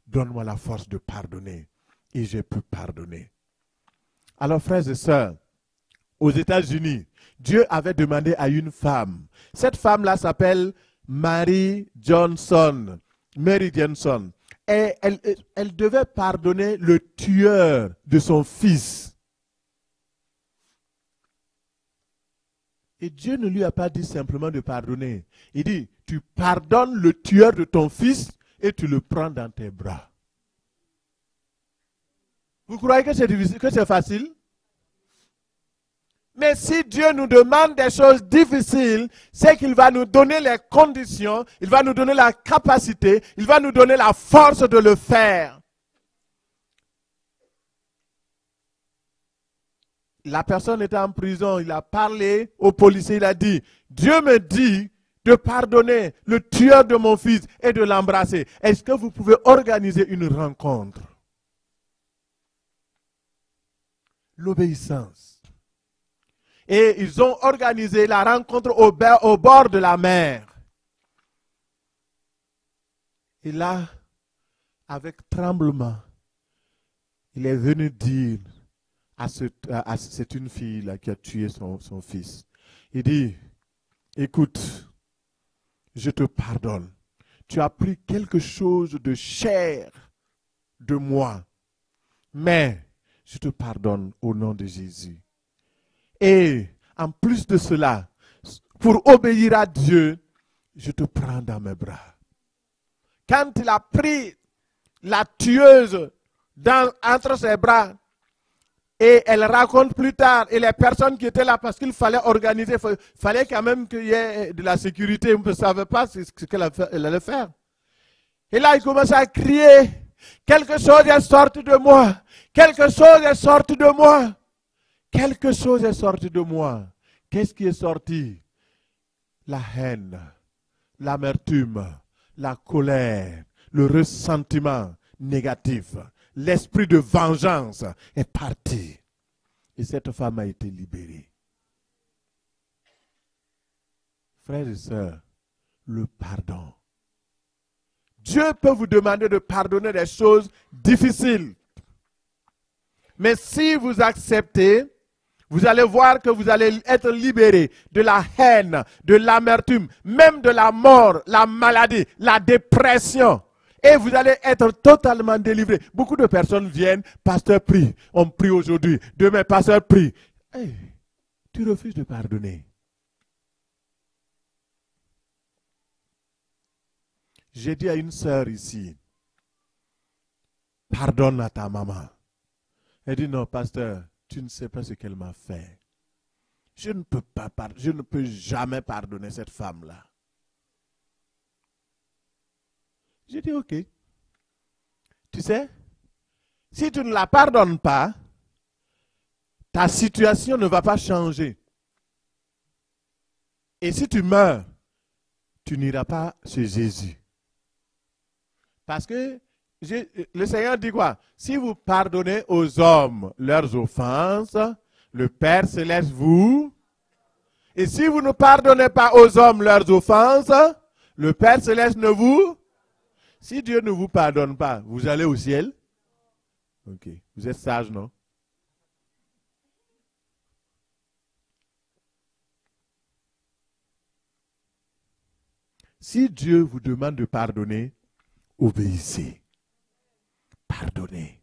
[SPEAKER 1] donne-moi la force de pardonner. Et j'ai pu pardonner. Alors, frères et sœurs, aux États-Unis, Dieu avait demandé à une femme. Cette femme-là s'appelle Mary Johnson. Et elle devait pardonner le tueur de son fils. Et Dieu ne lui a pas dit simplement de pardonner. Il dit, tu pardonnes le tueur de ton fils et tu le prends dans tes bras. Vous croyez que c'est difficile, que c'est facile? Mais si Dieu nous demande des choses difficiles, c'est qu'il va nous donner les conditions, il va nous donner la capacité, il va nous donner la force de le faire. La personne était en prison, il a parlé au policier, il a dit, Dieu me dit de pardonner le tueur de mon fils et de l'embrasser. Est-ce que vous pouvez organiser une rencontre? L'obéissance. Et ils ont organisé la rencontre au bord de la mer. Et là, avec tremblement, il est venu dire c'est une fille là, qui a tué son fils. Il dit, écoute, je te pardonne. Tu as pris quelque chose de cher de moi, mais je te pardonne au nom de Jésus. Et en plus de cela, pour obéir à Dieu, je te prends dans mes bras. Quand il a pris la tueuse entre ses bras, et elle raconte plus tard, et les personnes qui étaient là, parce qu'il fallait organiser, il fallait quand même qu'il y ait de la sécurité, on ne savait pas ce qu'elle allait faire. Et là, il commence à crier, quelque chose est sorti de moi, quelque chose est sorti de moi. Quelque chose est sorti de moi. Qu'est-ce qui est sorti? La haine, l'amertume, la colère, le ressentiment négatif, l'esprit de vengeance est parti. Et cette femme a été libérée. Frères et sœurs, le pardon. Dieu peut vous demander de pardonner des choses difficiles. Mais si vous acceptez, vous allez voir que vous allez être libéré de la haine, de l'amertume, même de la mort, la maladie, la dépression. Et vous allez être totalement délivré. Beaucoup de personnes viennent, pasteur prie, on prie aujourd'hui, demain pasteur prie. Hey, tu refuses de pardonner. J'ai dit à une sœur ici, pardonne à ta maman. Elle dit non, pasteur, tu ne sais pas ce qu'elle m'a fait. Je ne peux jamais pardonner cette femme-là. J'ai dit ok. Tu sais, si tu ne la pardonnes pas, ta situation ne va pas changer. Et si tu meurs, tu n'iras pas chez Jésus. Parce que le Seigneur dit quoi? Si vous pardonnez aux hommes leurs offenses, le Père Céleste vous. Et si vous ne pardonnez pas aux hommes leurs offenses, le Père Céleste ne vous. Si Dieu ne vous pardonne pas, vous allez au ciel? Ok. Vous êtes sage, non? Si Dieu vous demande de pardonner, obéissez. Pardonnez.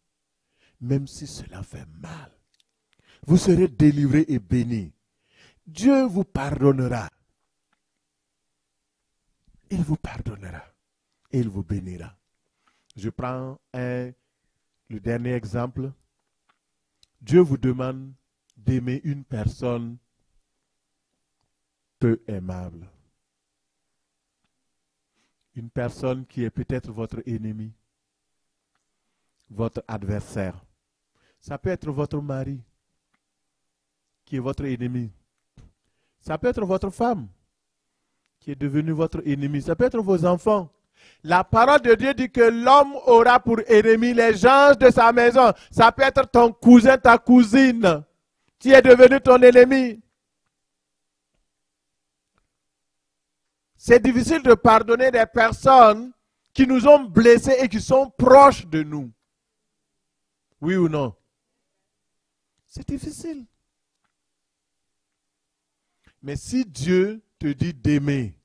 [SPEAKER 1] Même si cela fait mal. Vous serez délivrés et bénis. Dieu vous pardonnera. Il vous pardonnera. Et il vous bénira. Je prends le dernier exemple. Dieu vous demande d'aimer une personne peu aimable. Une personne qui est peut-être votre ennemi, votre adversaire. Ça peut être votre mari qui est votre ennemi. Ça peut être votre femme qui est devenue votre ennemi. Ça peut être vos enfants. La parole de Dieu dit que l'homme aura pour ennemi les gens de sa maison. Ça peut être ton cousin, ta cousine qui est devenu ton ennemi. C'est difficile de pardonner des personnes qui nous ont blessés et qui sont proches de nous. Oui ou non? C'est difficile. Mais si Dieu te dit d'aimer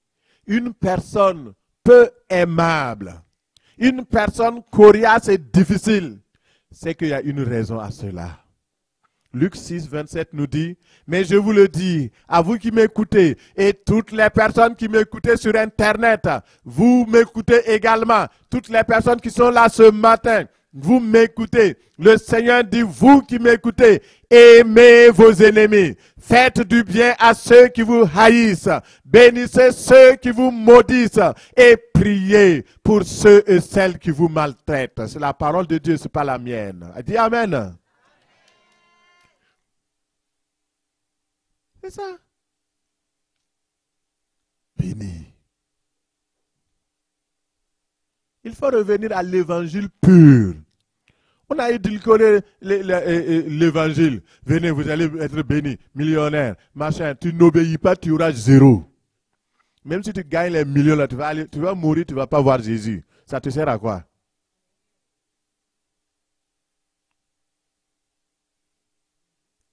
[SPEAKER 1] une personne peu aimable, une personne coriace et difficile, c'est qu'il y a une raison à cela. Luc 6, 27 nous dit, mais je vous le dis, à vous qui m'écoutez, et toutes les personnes qui m'écoutez sur Internet, vous m'écoutez également, toutes les personnes qui sont là ce matin, vous m'écoutez. Le Seigneur dit, vous qui m'écoutez, aimez vos ennemis, faites du bien à ceux qui vous haïssent, bénissez ceux qui vous maudissent, et priez pour ceux et celles qui vous maltraitent. C'est la parole de Dieu, ce n'est pas la mienne. Dis Amen. C'est ça. Béni. Il faut revenir à l'évangile pur. On a édulcoré l'évangile. Venez, vous allez être bénis, millionnaire, machin. Tu n'obéis pas, tu auras zéro. Même si tu gagnes les millions, là, tu vas mourir, tu ne vas pas voir Jésus. Ça te sert à quoi?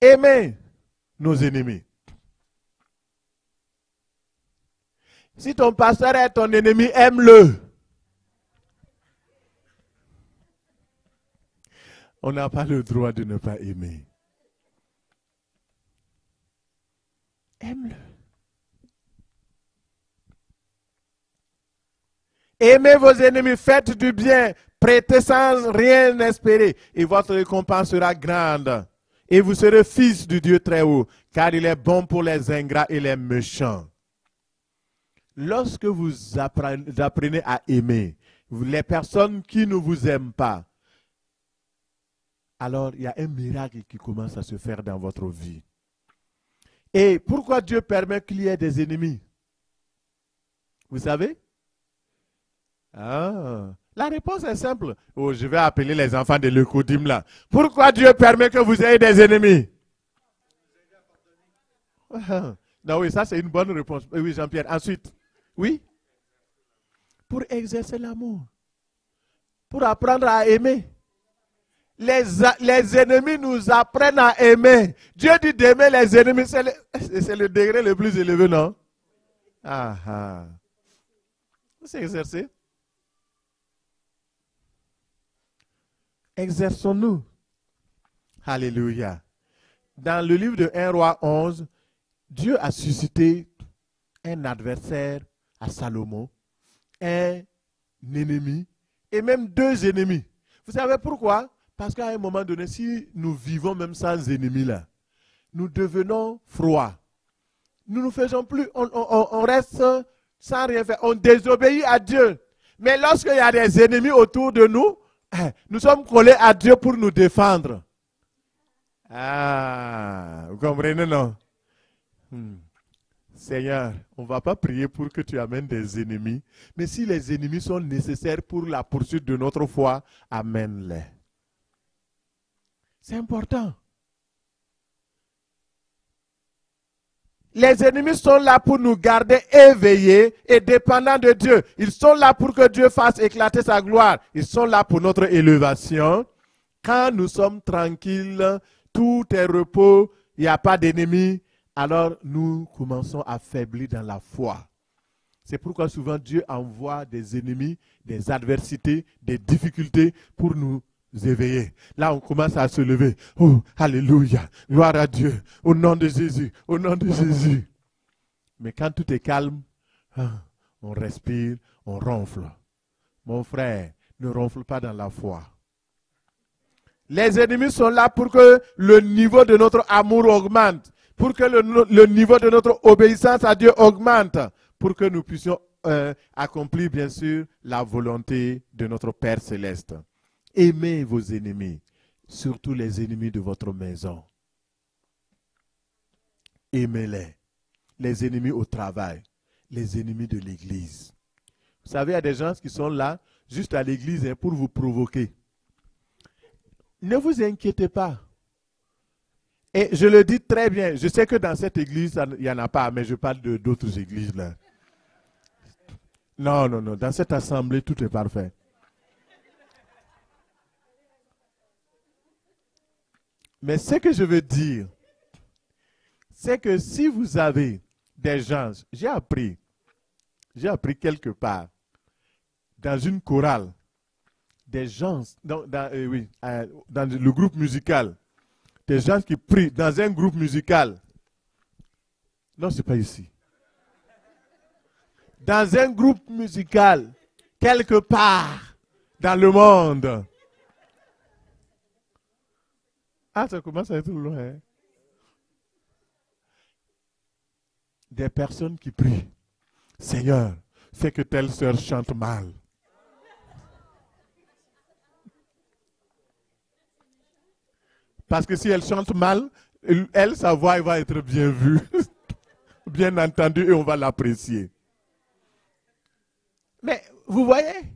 [SPEAKER 1] Aimez nos ennemis. Si ton pasteur est ton ennemi, aime-le. On n'a pas le droit de ne pas aimer. Aime-le. Aimez vos ennemis, faites du bien, prêtez sans rien espérer, et votre récompense sera grande. Et vous serez fils du Dieu très haut, car il est bon pour les ingrats et les méchants. Lorsque vous apprenez à aimer les personnes qui ne vous aiment pas, alors il y a un miracle qui commence à se faire dans votre vie. Et pourquoi Dieu permet qu'il y ait des ennemis? Vous savez? La réponse est simple. Oh, je vais appeler les enfants de l'Ecodim là. Pourquoi Dieu permet que vous ayez des ennemis? Non, oui, ça c'est une bonne réponse. Oui, Jean-Pierre. Ensuite, oui? Pour exercer l'amour. Pour apprendre à aimer. Les ennemis nous apprennent à aimer. Dieu dit d'aimer les ennemis. C'est le degré le plus élevé, non? C'est exercer. Exerçons-nous. Alléluia. Dans le livre de 1 Roi 11, Dieu a suscité un adversaire à Salomon, un ennemi et même deux ennemis. Vous savez pourquoi? Parce qu'à un moment donné, si nous vivons même sans ennemis là, nous devenons froids. Nous ne faisons plus, on reste sans rien faire. On désobéit à Dieu. Mais lorsqu'il y a des ennemis autour de nous, nous sommes collés à Dieu pour nous défendre. Vous comprenez, non? Seigneur, on ne va pas prier pour que tu amènes des ennemis. Mais si les ennemis sont nécessaires pour la poursuite de notre foi, amène-les. C'est important. Les ennemis sont là pour nous garder éveillés et dépendants de Dieu. Ils sont là pour que Dieu fasse éclater sa gloire. Ils sont là pour notre élévation. Quand nous sommes tranquilles, tout est repos, il n'y a pas d'ennemis, alors nous commençons à faiblir dans la foi. C'est pourquoi souvent Dieu envoie des ennemis, des adversités, des difficultés pour nous éveiller. Là, on commence à se lever. Oh, alléluia, gloire à Dieu, au nom de Jésus, au nom de Jésus. Mais quand tout est calme, on respire, on ronfle. Mon frère, ne ronfle pas dans la foi. Les ennemis sont là pour que le niveau de notre amour augmente, pour que le niveau de notre obéissance à Dieu augmente, pour que nous puissions accomplir bien sûr la volonté de notre Père Céleste. Aimez vos ennemis, surtout les ennemis de votre maison. Aimez-les. Les ennemis au travail, les ennemis de l'église. Vous savez, il y a des gens qui sont là, juste à l'église, pour vous provoquer. Ne vous inquiétez pas. Et je le dis très bien, je sais que dans cette église, il n'y en a pas, mais je parle d'autres églises là. Non, dans cette assemblée, tout est parfait. Mais ce que je veux dire, c'est que si vous avez des gens, j'ai appris quelque part, dans une chorale, des gens, dans le groupe musical, des gens qui prient dans un groupe musical. Non, ce n'est pas ici. Dans un groupe musical, quelque part dans le monde. Ah, ça commence à être loin. Hein? Des personnes qui prient. Seigneur, fais que telle sœur chante mal. Parce que si elle chante mal, elle, sa voix elle va être bien vue, bien entendue et on va l'apprécier. Mais vous voyez,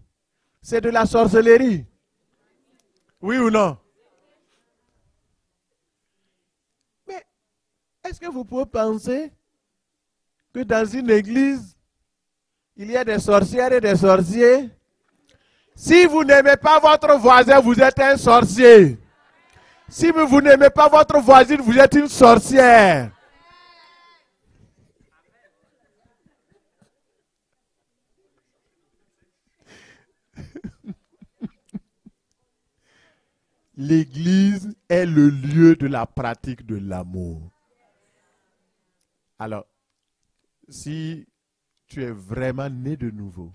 [SPEAKER 1] c'est de la sorcellerie. Oui ou non? Mais est-ce que vous pouvez penser que dans une église, il y a des sorcières et des sorciers? Si vous n'aimez pas votre voisin, vous êtes un sorcier. Si vous n'aimez pas votre voisine, vous êtes une sorcière. L'église est le lieu de la pratique de l'amour. Alors, si tu es vraiment né de nouveau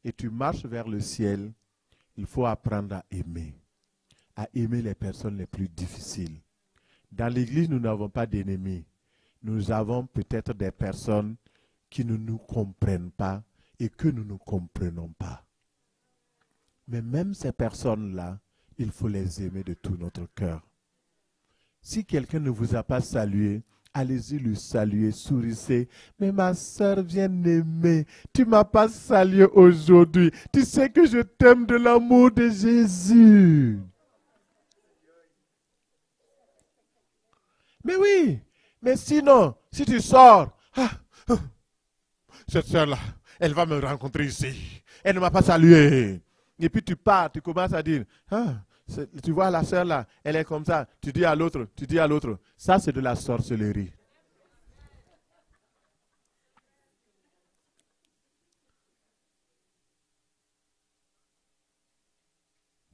[SPEAKER 1] et tu marches vers le ciel, il faut apprendre à aimer les personnes les plus difficiles. Dans l'église, nous n'avons pas d'ennemis. Nous avons peut-être des personnes qui ne nous comprennent pas et que nous ne comprenons pas. Mais même ces personnes-là, il faut les aimer de tout notre cœur. Si quelqu'un ne vous a pas salué, allez-y le saluer, sourissez. Mais ma soeur bien-aimée, tu ne m'as pas salué aujourd'hui. Tu sais que je t'aime de l'amour de Jésus. Mais oui, mais sinon, si tu sors, cette soeur-là, elle va me rencontrer ici. Elle ne m'a pas salué. Et puis tu pars, tu commences à dire, tu vois la soeur là, elle est comme ça. Tu dis à l'autre, tu dis à l'autre. Ça, c'est de la sorcellerie.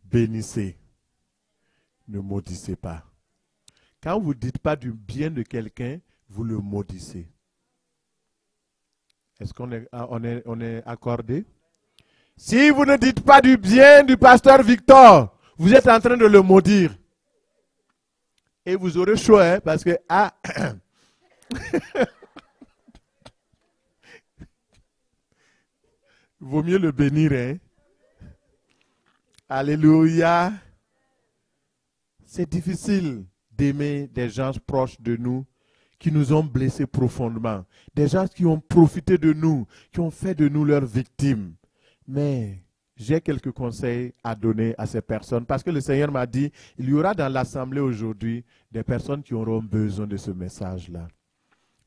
[SPEAKER 1] Bénissez. Ne maudissez pas. Quand vous ne dites pas du bien de quelqu'un, vous le maudissez. Est-ce qu'on est, on est accordé? Si vous ne dites pas du bien du pasteur Victor, vous êtes en train de le maudire. Et vous aurez chaud, hein, parce que, vaut mieux le bénir, hein. Alléluia. C'est difficile d'aimer des gens proches de nous qui nous ont blessés profondément. Des gens qui ont profité de nous, qui ont fait de nous leurs victimes. Mais j'ai quelques conseils à donner à ces personnes parce que le Seigneur m'a dit, il y aura dans l'assemblée aujourd'hui des personnes qui auront besoin de ce message-là.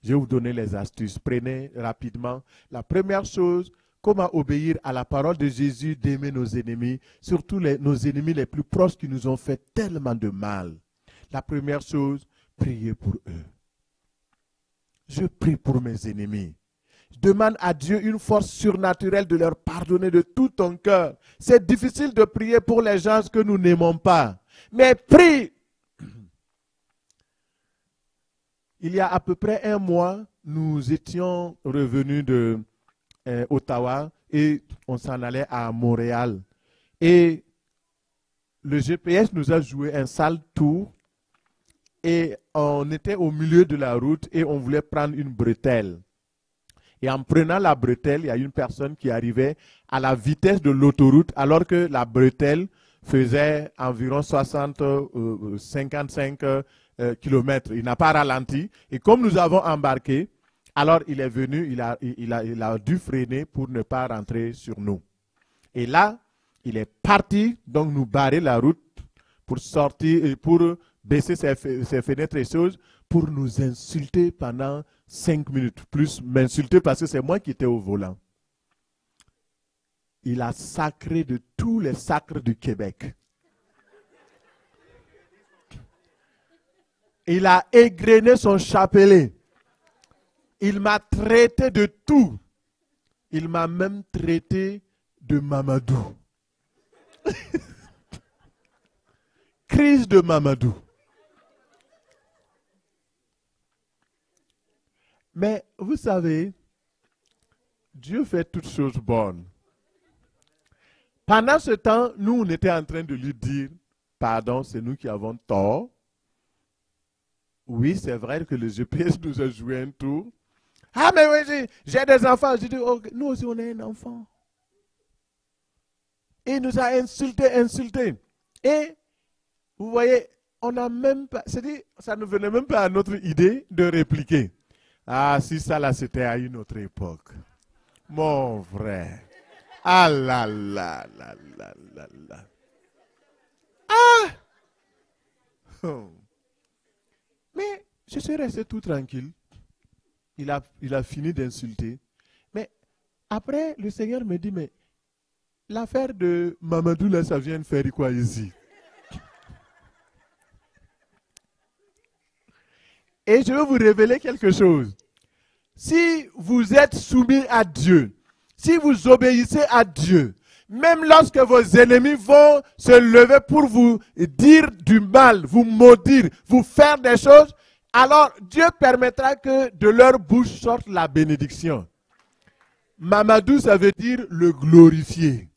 [SPEAKER 1] Je vais vous donner les astuces. Prenez rapidement. La première chose, comment obéir à la parole de Jésus d'aimer nos ennemis, surtout nos ennemis les plus proches qui nous ont fait tellement de mal. La première chose, priez pour eux. Je prie pour mes ennemis. Je demande à Dieu une force surnaturelle de leur pardonner de tout ton cœur. C'est difficile de prier pour les gens que nous n'aimons pas. Mais prie. Il y a à peu près un mois, nous étions revenus de Ottawa et on s'en allait à Montréal. Et le GPS nous a joué un sale tour et on était au milieu de la route et on voulait prendre une bretelle. Et en prenant la bretelle, il y a une personne qui arrivait à la vitesse de l'autoroute alors que la bretelle faisait environ 55 km. Il n'a pas ralenti. Et comme nous avons embarqué, alors il est venu, il a dû freiner pour ne pas rentrer sur nous. Et là, il est parti, donc nous barrer la route pour sortir, pour baisser ses fenêtres et choses, pour nous insulter pendant 5 minutes. Plus m'insulter parce que c'est moi qui étais au volant. Il a sacré de tous les sacres du Québec. Il a égrené son chapelet. Il m'a traité de tout. Il m'a même traité de Mamadou. Crise de Mamadou. Mais vous savez, Dieu fait toutes choses bonnes. Pendant ce temps, nous, on était en train de lui dire, pardon, c'est nous qui avons tort. Oui, c'est vrai que le GPS nous a joué un tour. Ah, mais oui, j'ai des enfants. J'ai dit, oh, nous aussi, on a un enfant. Et il nous a insulté. Et, vous voyez, on n'a même pas, c'est-à-dire, ça ne venait même pas à notre idée de répliquer. Ah, si ça là, c'était à une autre époque. Mon frère. Ah là là là là là là. Ah! Oh. Mais je suis resté tout tranquille. Il a fini d'insulter. Mais après, le Seigneur me dit, mais l'affaire de Mamadou, là, ça vient de faire quoi ici? Et je vais vous révéler quelque chose. Si vous êtes soumis à Dieu, si vous obéissez à Dieu, même lorsque vos ennemis vont se lever pour vous dire du mal, vous maudire, vous faire des choses, alors Dieu permettra que de leur bouche sorte la bénédiction. Mamadou, ça veut dire le glorifier.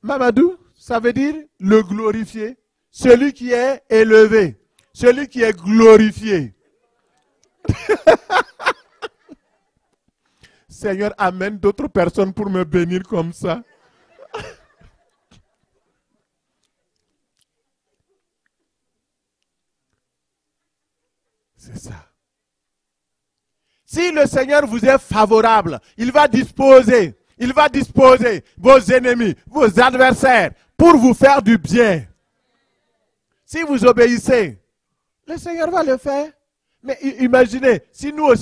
[SPEAKER 1] Mamadou, ça veut dire le glorifier. Celui qui est élevé. Celui qui est glorifié. Seigneur, amène d'autres personnes pour me bénir comme ça. C'est ça. Si le Seigneur vous est favorable, il va disposer vos ennemis, vos adversaires, pour vous faire du bien. Si vous obéissez, le Seigneur va le faire. Mais imaginez, si moi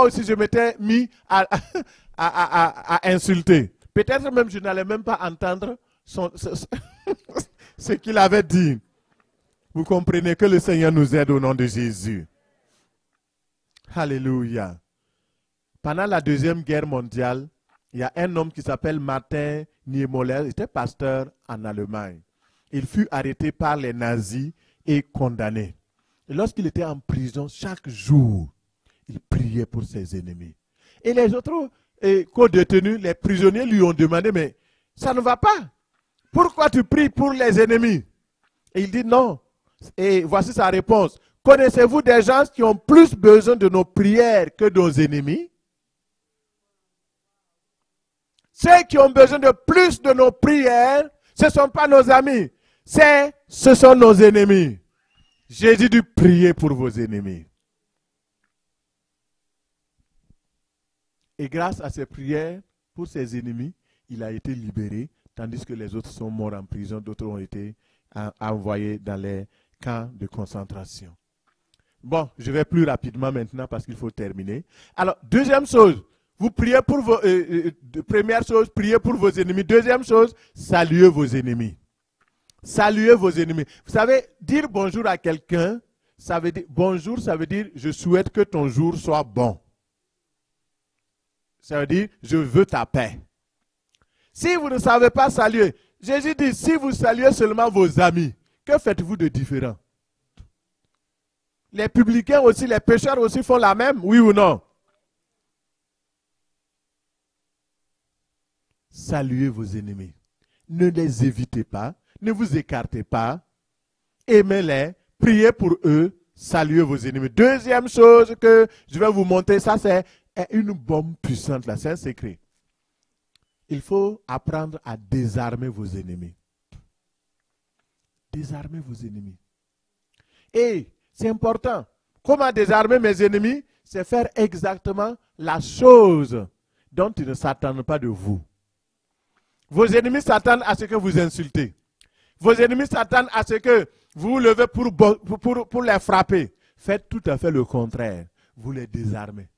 [SPEAKER 1] aussi je m'étais mis à insulter, peut-être même je n'allais même pas entendre ce qu'il avait dit. Vous comprenez que le Seigneur nous aide au nom de Jésus. Alléluia. Pendant la Deuxième Guerre mondiale, il y a un homme qui s'appelle Martin Niemöller, il était pasteur en Allemagne. Il fut arrêté par les nazis et condamné. Et lorsqu'il était en prison, chaque jour, il priait pour ses ennemis. Et les autres co-détenus, les prisonniers lui ont demandé, mais ça ne va pas. Pourquoi tu pries pour les ennemis? Et il dit non. Et voici sa réponse. Connaissez-vous des gens qui ont plus besoin de nos prières que de nos ennemis? Ceux qui ont besoin de plus de nos prières, ce ne sont pas nos amis, ce sont nos ennemis. Jésus dit prier pour vos ennemis. Et grâce à ses prières pour ses ennemis, il a été libéré, tandis que les autres sont morts en prison, d'autres ont été envoyés dans les camps de concentration. Bon, je vais plus rapidement maintenant parce qu'il faut terminer. Alors, deuxième chose, vous priez pour vos... première chose, priez pour vos ennemis. Deuxième chose, saluez vos ennemis. Saluez vos ennemis. Vous savez, dire bonjour à quelqu'un, ça veut dire, bonjour, ça veut dire, je souhaite que ton jour soit bon. Ça veut dire, je veux ta paix. Si vous ne savez pas saluer, Jésus dit, si vous saluez seulement vos amis, que faites-vous de différent? Les publicains aussi, les pécheurs aussi font la même, oui ou non? Saluez vos ennemis. Ne les évitez pas, ne vous écartez pas, aimez-les, priez pour eux, saluez vos ennemis. Deuxième chose que je vais vous montrer, ça c'est une bombe puissante, là, c'est un secret. Il faut apprendre à désarmer vos ennemis. Désarmer vos ennemis. Et c'est important. Comment désarmer mes ennemis? C'est faire exactement la chose dont ils ne s'attendent pas de vous. Vos ennemis s'attendent à ce que vous insultez. Vos ennemis s'attendent à ce que vous vous levez pour les frapper. Faites tout à fait le contraire. Vous les désarmez.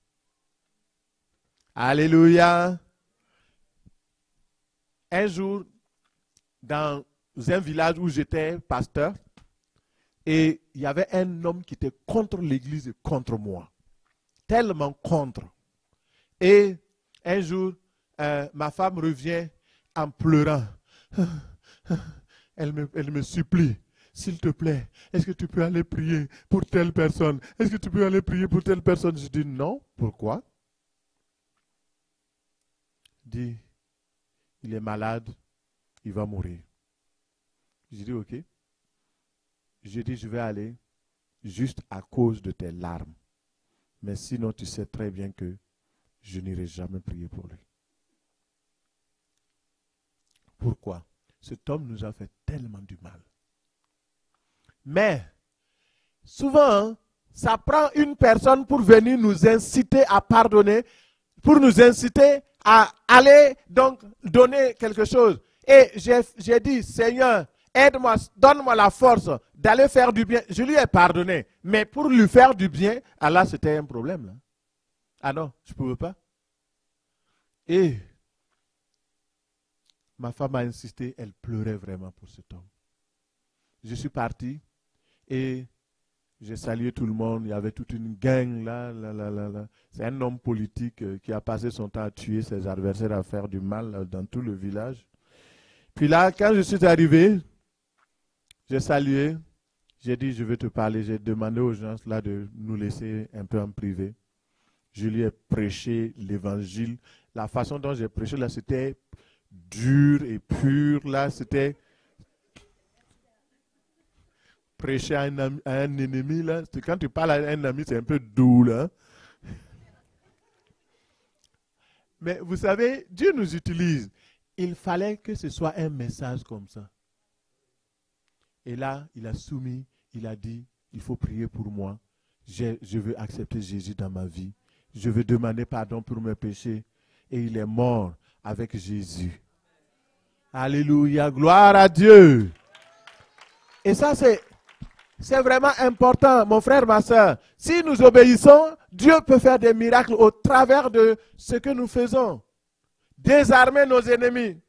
[SPEAKER 1] Alléluia. Un jour, dans un village où j'étais pasteur, Et il y avait un homme qui était contre l'église et contre moi. Tellement contre. Et un jour, ma femme revient en pleurant. Elle me supplie. S'il te plaît, est-ce que tu peux aller prier pour telle personne? Est-ce que tu peux aller prier pour telle personne? Je dis non. Pourquoi? Il dit, il est malade, il va mourir. Je dis ok. Je dis je vais aller juste à cause de tes larmes. Mais sinon tu sais très bien que je n'irai jamais prier pour lui. Pourquoi? Cet homme nous a fait tellement du mal. Mais, souvent, ça prend une personne pour venir nous inciter à pardonner, pour nous inciter à aller donc donner quelque chose. Et j'ai dit, Seigneur, aide-moi, donne-moi la force d'aller faire du bien. Je lui ai pardonné. Mais pour lui faire du bien, là, c'était un problème. Là. Ah non, je ne pouvais pas. Et ma femme a insisté, elle pleurait vraiment pour cet homme. Je suis parti et j'ai salué tout le monde. Il y avait toute une gang là. C'est un homme politique qui a passé son temps à tuer ses adversaires, à faire du mal là, dans tout le village. Puis là, quand je suis arrivé, j'ai salué. J'ai dit, je veux te parler. J'ai demandé aux gens là de nous laisser un peu en privé. Je lui ai prêché l'évangile. La façon dont j'ai prêché là, c'était dur et pur. Là, c'était prêcher à un ennemi. Là. Quand tu parles à un ami, c'est un peu doux. Là. Mais vous savez, Dieu nous utilise. Il fallait que ce soit un message comme ça. Et là, il a soumis, il a dit, il faut prier pour moi. Je veux accepter Jésus dans ma vie. Je veux demander pardon pour mes péchés. Et il est mort avec Jésus. Alléluia, gloire à Dieu. Et ça, c'est vraiment important, mon frère, ma soeur. Si nous obéissons, Dieu peut faire des miracles au travers de ce que nous faisons. Désarmer nos ennemis.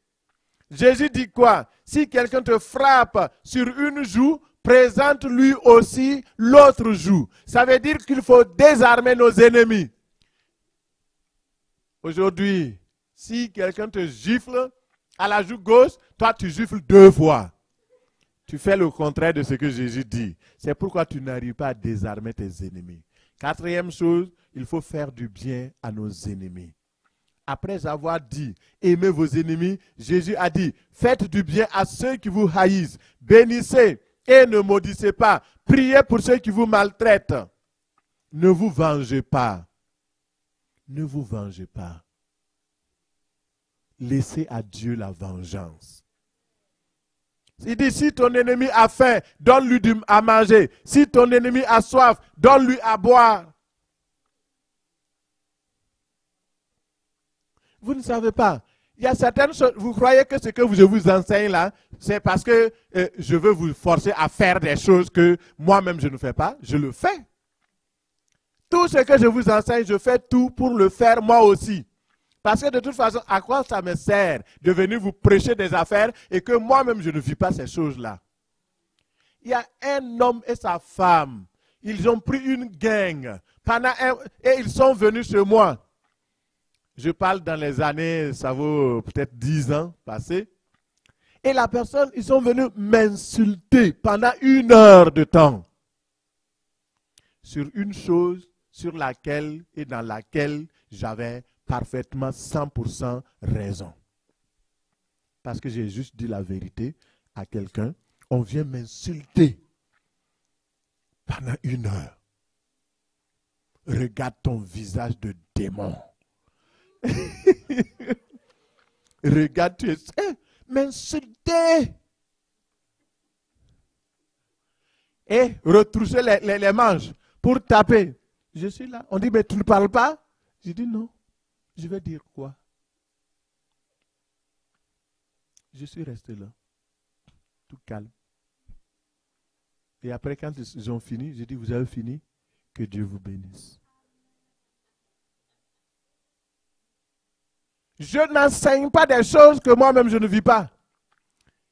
[SPEAKER 1] Jésus dit quoi? Si quelqu'un te frappe sur une joue, présente-lui aussi l'autre joue. Ça veut dire qu'il faut désarmer nos ennemis. Aujourd'hui, si quelqu'un te gifle à la joue gauche, toi tu gifles 2 fois. Tu fais le contraire de ce que Jésus dit. C'est pourquoi tu n'arrives pas à désarmer tes ennemis. 4e chose, il faut faire du bien à nos ennemis. Après avoir dit, aimez vos ennemis, Jésus a dit, faites du bien à ceux qui vous haïssent. Bénissez et ne maudissez pas. Priez pour ceux qui vous maltraitent. Ne vous vengez pas. Ne vous vengez pas. Laissez à Dieu la vengeance. Il dit, si ton ennemi a faim, donne-lui à manger. Si ton ennemi a soif, donne-lui à boire. Vous ne savez pas. Il y a certaines choses, vous croyez que ce que je vous enseigne là, c'est parce que je veux vous forcer à faire des choses que moi-même je ne fais pas. Je le fais. Tout ce que je vous enseigne, je fais tout pour le faire moi aussi. Parce que de toute façon, à quoi ça me sert de venir vous prêcher des affaires et que moi-même je ne vis pas ces choses-là? Il y a un homme et sa femme. Ils ont pris une gang et ils sont venus chez moi. Je parle dans les années, ça vaut peut-être 10 ans passés. Et la personne, ils sont venus m'insulter pendant 1 heure de temps. Sur une chose sur laquelle et dans laquelle j'avais parfaitement 100% raison. Parce que j'ai juste dit la vérité à quelqu'un. On vient m'insulter pendant 1 heure. Regarde ton visage de démon. Regarde, tu es m'insulter. Et retrousser les manches pour taper. Je suis là. On dit, mais tu ne parles pas? Je dis non. Je vais dire quoi? Je suis resté là. Tout calme. Et après, quand ils ont fini, j'ai dit, vous avez fini? Que Dieu vous bénisse. Je n'enseigne pas des choses que moi-même je ne vis pas.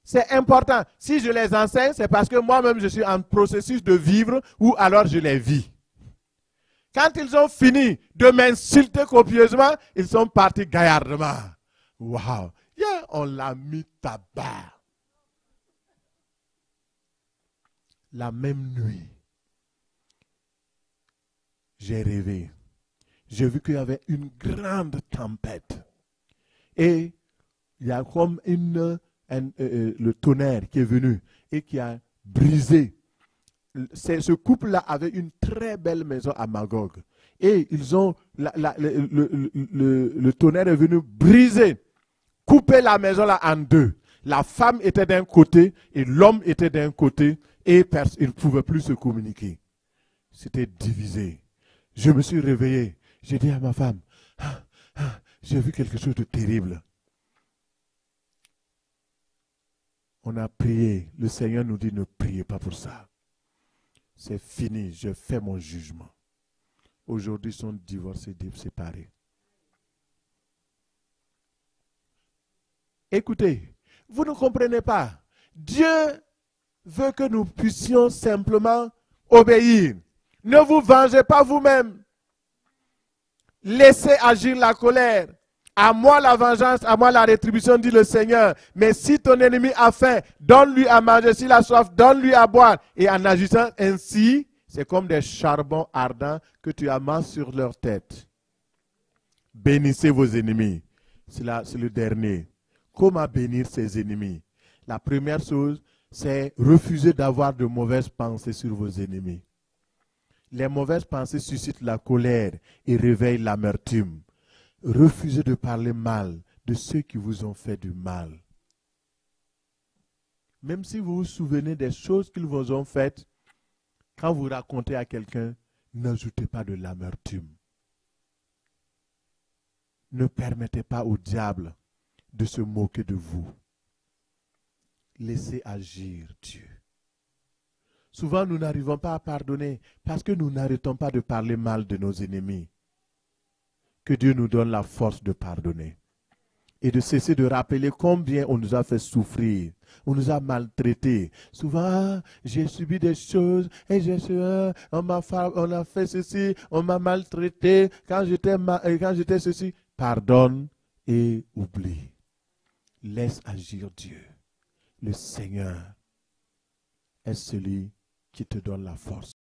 [SPEAKER 1] C'est important. Si je les enseigne, c'est parce que moi-même, je suis en processus de vivre ou alors je les vis. Quand ils ont fini de m'insulter copieusement, ils sont partis gaillardement. Waouh! Yeah, on l'a mis tabac. La même nuit, j'ai rêvé. J'ai vu qu'il y avait une grande tempête. Et il y a comme le tonnerre qui est venu et qui a brisé. Ce couple-là avait une très belle maison à Magog. Et ils ont, le tonnerre est venu briser, couper la maison là en deux. La femme était d'un côté et l'homme était d'un côté et ils ne pouvaient plus se communiquer. C'était divisé. Je me suis réveillé. J'ai dit à ma femme, j'ai vu quelque chose de terrible. On a prié. Le Seigneur nous dit, ne priez pas pour ça. C'est fini, je fais mon jugement. Aujourd'hui, ils sont divorcés, séparés. Écoutez, vous ne comprenez pas. Dieu veut que nous puissions simplement obéir. Ne vous vengez pas vous-même. Laissez agir la colère. À moi la vengeance, à moi la rétribution, dit le Seigneur. Mais si ton ennemi a faim, donne-lui à manger. S'il a soif, donne-lui à boire. Et en agissant ainsi, c'est comme des charbons ardents que tu amasses sur leur tête. Bénissez vos ennemis. C'est le dernier. Comment bénir ses ennemis? La première chose, c'est refuser d'avoir de mauvaises pensées sur vos ennemis. Les mauvaises pensées suscitent la colère et réveillent l'amertume. Refusez de parler mal de ceux qui vous ont fait du mal. Même si vous vous souvenez des choses qu'ils vous ont faites, quand vous racontez à quelqu'un, n'ajoutez pas de l'amertume. Ne permettez pas au diable de se moquer de vous. Laissez agir Dieu. Souvent, nous n'arrivons pas à pardonner parce que nous n'arrêtons pas de parler mal de nos ennemis. Que Dieu nous donne la force de pardonner et de cesser de rappeler combien on nous a fait souffrir, on nous a maltraités. Souvent, j'ai subi des choses et on a fait ceci, on m'a maltraité quand j'étais ceci. Pardonne et oublie. Laisse agir Dieu. Le Seigneur est celui qui te donne la force.